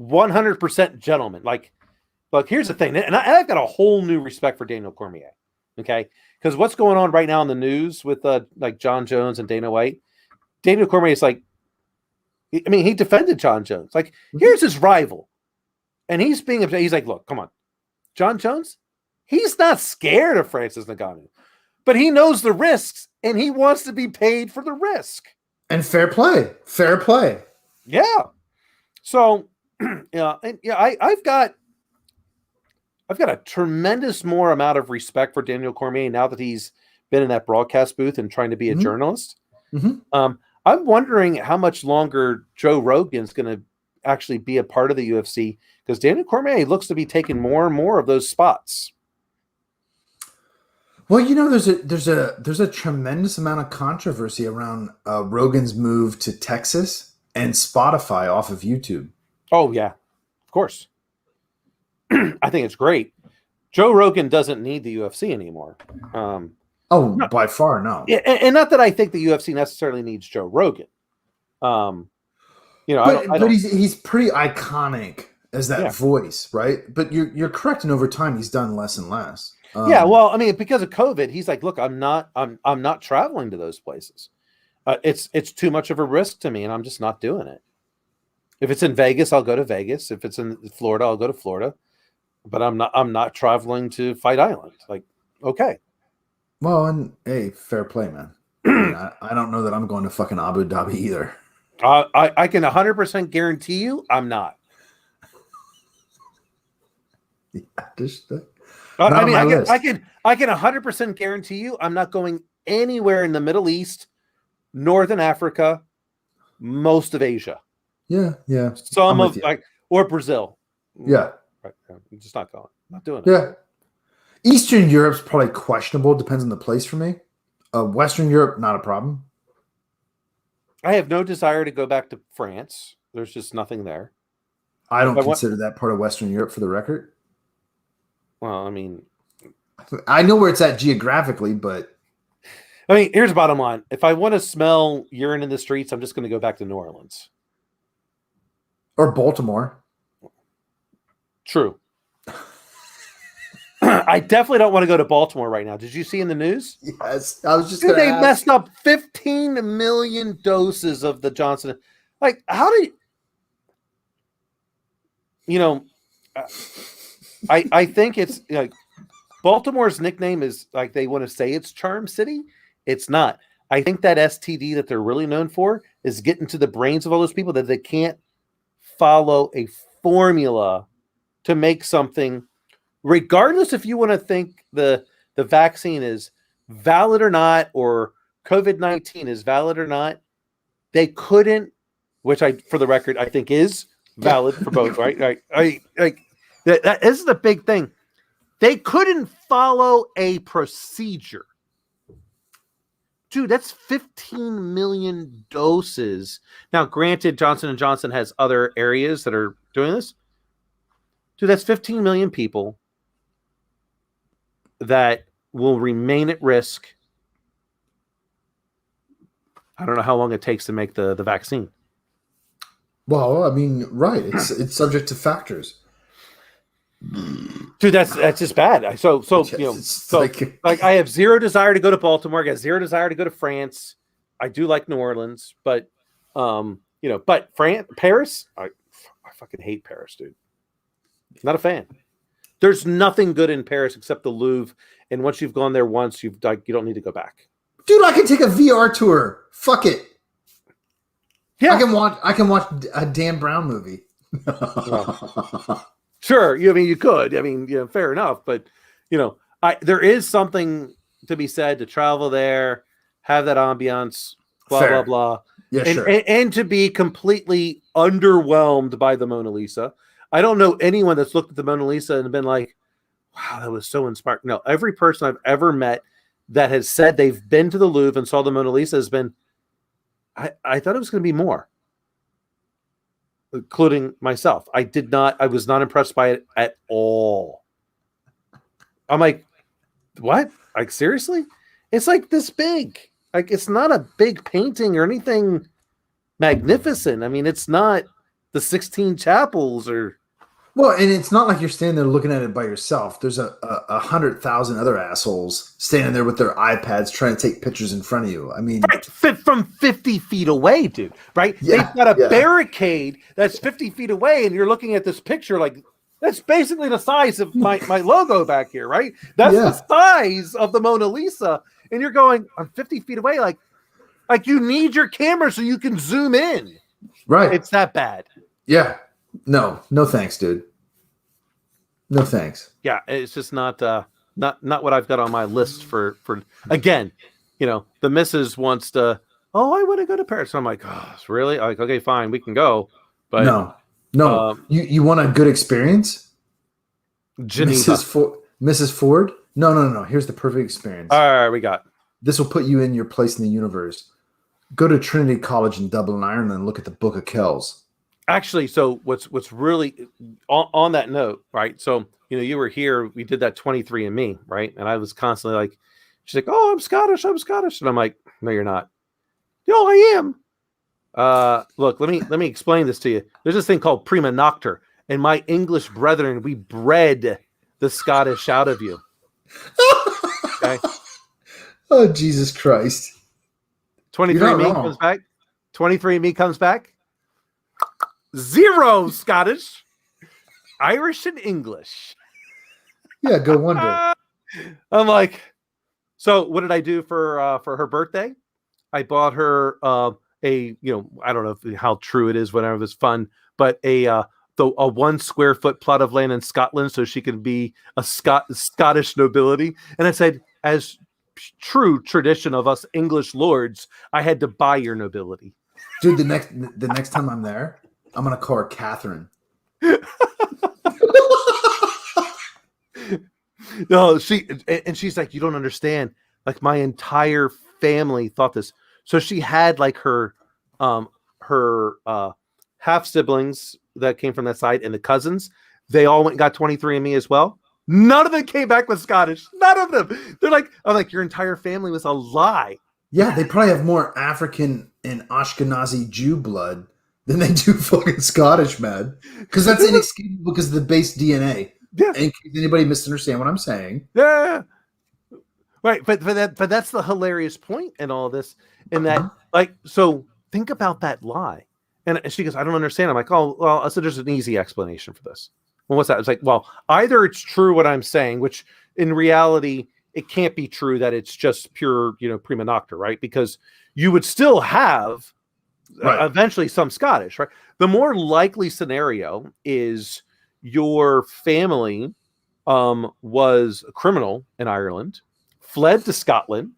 100% gentleman. Like, here's the thing, and I've got a whole new respect for Daniel Cormier. Okay, because what's going on right now in the news with like John Jones and Dana White, Daniel Cormier is like, I mean, he defended John Jones. Like, here's his rival, and he's like, look, come on, John Jones, he's not scared of Francis Ngannou, but he knows the risks, and he wants to be paid for the risk. And fair play. Yeah. So, I've got a tremendous more amount of respect for Daniel Cormier now that he's been in that broadcast booth and trying to be a journalist. Mm-hmm. I'm wondering how much longer Joe Rogan's going to actually be a part of the UFC, because Daniel Cormier looks to be taking more and more of those spots. Well, there's a tremendous amount of controversy around Rogan's move to Texas and Spotify off of YouTube. Oh yeah, of course. I think it's great. Joe Rogan doesn't need the UFC anymore. By far, no. And not that I think the UFC necessarily needs Joe Rogan. But he's pretty iconic as that voice, right? But you're correct, and over time he's done less and less. Well, I mean, because of COVID, he's like, look, I'm not traveling to those places. It's too much of a risk to me, and I'm just not doing it. If it's in Vegas, I'll go to Vegas. If it's in Florida, I'll go to Florida. But I'm not traveling to Fight Island. Like, okay. Well, and hey, fair play, man. I don't know that I'm going to fucking Abu Dhabi either. I can 100% guarantee you I'm not. Yeah, I can 100% guarantee you I'm not going anywhere in the Middle East, Northern Africa, most of Asia. Yeah. Some of or Brazil. Yeah. Right. I'm just not going. I'm not doing it. Yeah. Eastern Europe's probably questionable. Depends on the place for me. Western Europe, not a problem. I have no desire to go back to France. There's just nothing there. I don't consider that part of Western Europe, for the record. Well, I mean, I know where it's at geographically, but I mean, here's the bottom line. If I want to smell urine in the streets, I'm just going to go back to New Orleans. Or Baltimore. True. I definitely don't want to go to Baltimore right now. Did you see in the news? Yes. I was just Dude, they messed up 15 million doses of the Johnson. Like, how do I think it's like Baltimore's nickname is like they want to say it's Charm City. It's not. I think that STD that they're really known for is getting to the brains of all those people that they can't follow a formula to make something, regardless if you want to think the vaccine is valid or not, or COVID-19 is valid or not. They couldn't, which for the record, I think is valid for both, right? That is the big thing. They couldn't follow a procedure. Dude, that's 15 million doses. Now, granted, Johnson & Johnson has other areas that are doing this. Dude, that's 15 million people that will remain at risk. I don't know how long it takes to make the vaccine. Well, I mean, right. It's subject to factors. Dude, that's just bad. So like I have zero desire to go to Baltimore. I got zero desire to go to France. I do like New Orleans, but but Paris, I fucking hate Paris, dude. Not a fan. There's nothing good in Paris except the Louvre, and once you've gone there once, you don't need to go back. Dude, I can take a VR tour. Fuck it. Yeah, I can watch a Dan Brown movie. Well, sure, you could. Fair enough, but there is something to be said to travel there, have that ambiance, blah Fair. blah blah. Yeah, and, sure. and to be completely underwhelmed by the Mona Lisa. I don't know anyone that's looked at the Mona Lisa and been like, "Wow, that was so inspiring." No, every person I've ever met that has said they've been to the Louvre and saw the Mona Lisa has been, I thought it was going to be more, including myself. I was not impressed by it at all. I'm like, what? Like, seriously? It's like this big. Like, it's not a big painting or anything magnificent. I mean, it's not the 16 chapels or... Well, and it's not like you're standing there looking at it by yourself. There's a 100,000 other assholes standing there with their iPads trying to take pictures in front of you. I mean, right, from 50 feet away, dude. Right? Yeah, they've got a barricade that's 50 feet away, and you're looking at this picture like that's basically the size of my logo back here, right? That's the size of the Mona Lisa, and you're going, I'm 50 feet away, like you need your camera so you can zoom in. Right? It's that bad. Yeah. No thanks, dude. No thanks. Yeah, it's just not what I've got on my list for again, the missus wants to, I want to go to Paris. I'm like, oh, really? I'm like, okay, fine, we can go. But no. You want a good experience? Geneva. Mrs. Ford? No. Here's the perfect experience. All right, we got. This will put you in your place in the universe. Go to Trinity College in Dublin, Ireland, and look at the Book of Kells. Actually, so what's really on that note, right? So, you were here, we did that 23andMe, right? And I was constantly like, she's like, oh, I'm Scottish. And I'm like, no, you're not. No, I am. Look, let me explain this to you. There's this thing called prima nocter, and my English brethren, we bred the Scottish out of you. Okay? Oh, Jesus Christ. 23andMe comes back. 23andMe comes back. 0 Scottish, Irish, and English. Yeah, go wonder. I'm like, so what did I do for her birthday? I bought her I don't know how true it is, whatever, it's fun, but a 1 square foot plot of land in Scotland so she can be a Scottish nobility. And I said, as true tradition of us English lords, I had to buy your nobility. Dude, the next time I'm there, I'm gonna call her Catherine. No, she's like, you don't understand. Like, my entire family thought this. So she had like her half siblings that came from that side, and the cousins. They all went and got 23andMe as well. None of them came back with Scottish. None of them. They're like, I'm like, your entire family was a lie. Yeah, they probably have more African and Ashkenazi Jew blood than they do fucking Scottish, man. Because that's inexcusable because of the base DNA. Yeah. In case anybody misunderstand what I'm saying. Yeah. Right, but that's the hilarious point in all of this. In that, like, so think about that lie. And she goes, I don't understand. I'm like, oh, well, I said there's an easy explanation for this. well, what's that? It's like, well, either it's true what I'm saying, which in reality, it can't be true that it's just pure, prima nocta, right? Because you would still have eventually some Scottish, right? The more likely scenario is your family was a criminal in Ireland, fled to Scotland,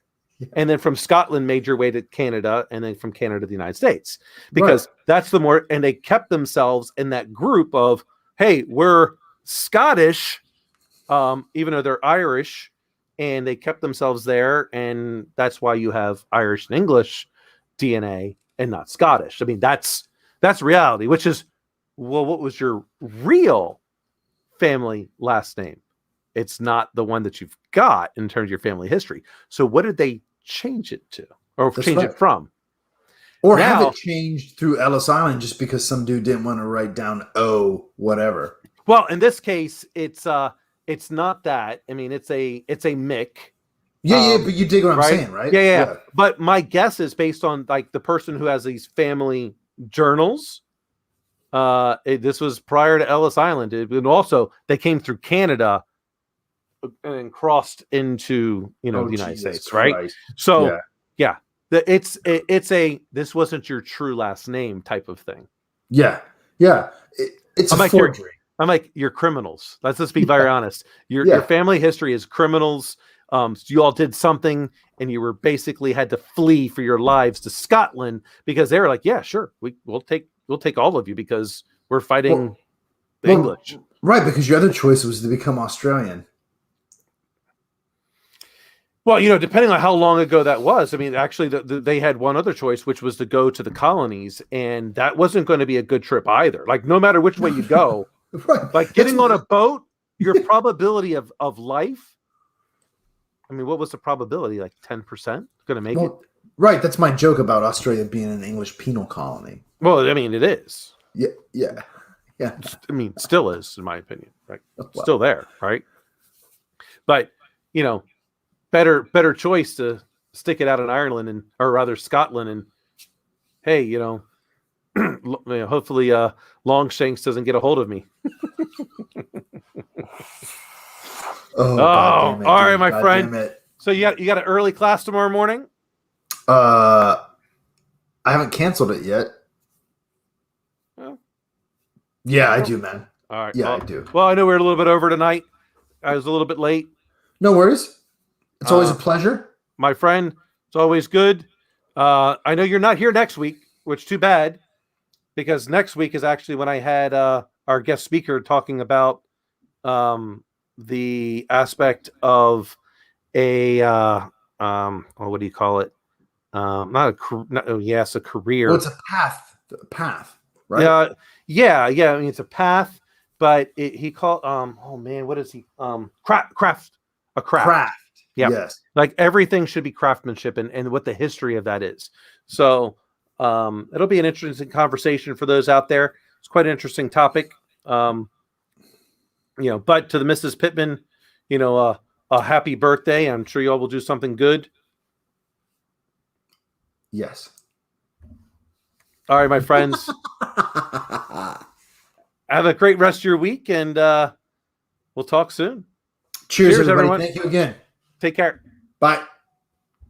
and then from Scotland made your way to Canada, and then from Canada to the United States, because that's the more, and they kept themselves in that group of, hey, we're Scottish, even though they're Irish, and they kept themselves there, and that's why you have Irish and English DNA and not Scottish. I mean, that's reality, which is, well, what was your real family last name? It's not the one that you've got in terms of your family history. So what did they change it to, or change it from? Or now, have it changed through Ellis Island just because some dude didn't want to write down whatever. Well, in this case, it's not that. I mean, it's a Mick. Yeah, but you dig what I'm saying, right? Yeah. But my guess is based on like the person who has these family journals. This was prior to Ellis Island, and also they came through Canada and crossed into the United States, right? So yeah, it's a this wasn't your true last name type of thing. Yeah. It's a forgery. I'm like, you're criminals. Let's just be very honest. Your family history is criminals. So you all did something, and you were basically had to flee for your lives to Scotland because they were like, yeah, sure, we'll take all of you because we're fighting the English. Right, because your other choice was to become Australian. Well, depending on how long ago that was, I mean, actually, they had one other choice, which was to go to the colonies, and that wasn't going to be a good trip either. Like, no matter which way you go, like getting on a boat, your probability of life, I mean, what was the probability? Like 10% going to make it? Right, that's my joke about Australia being an English penal colony. Well, I mean, it is. Yeah. I mean, still is, in my opinion, right? Still there, right? But, better choice to stick it out in Ireland or rather Scotland, and hey, hopefully Longshanks doesn't get a hold of me. All right, my friend. So you got an early class tomorrow morning? I haven't canceled it yet. Well, yeah, I do, man. All right. Yeah, I do. Well, I know we're a little bit over tonight. I was a little bit late. No worries. It's always a pleasure. My friend, it's always good. I know you're not here next week, which too bad, because next week is actually when I had our guest speaker talking about the aspect of a what do you call it? It's a career. Well, it's a path, right? Yeah. I mean, it's a path, but he called what is he? Craft. Yeah. Yes. Like everything should be craftsmanship and what the history of that is. So it'll be an interesting conversation for those out there. It's quite an interesting topic. But to the Mrs. Pittman, a happy birthday. I'm sure you all will do something good. Yes. All right, my friends. Have a great rest of your week, and we'll talk soon. Cheers everyone. Thank you again. Take care. Bye.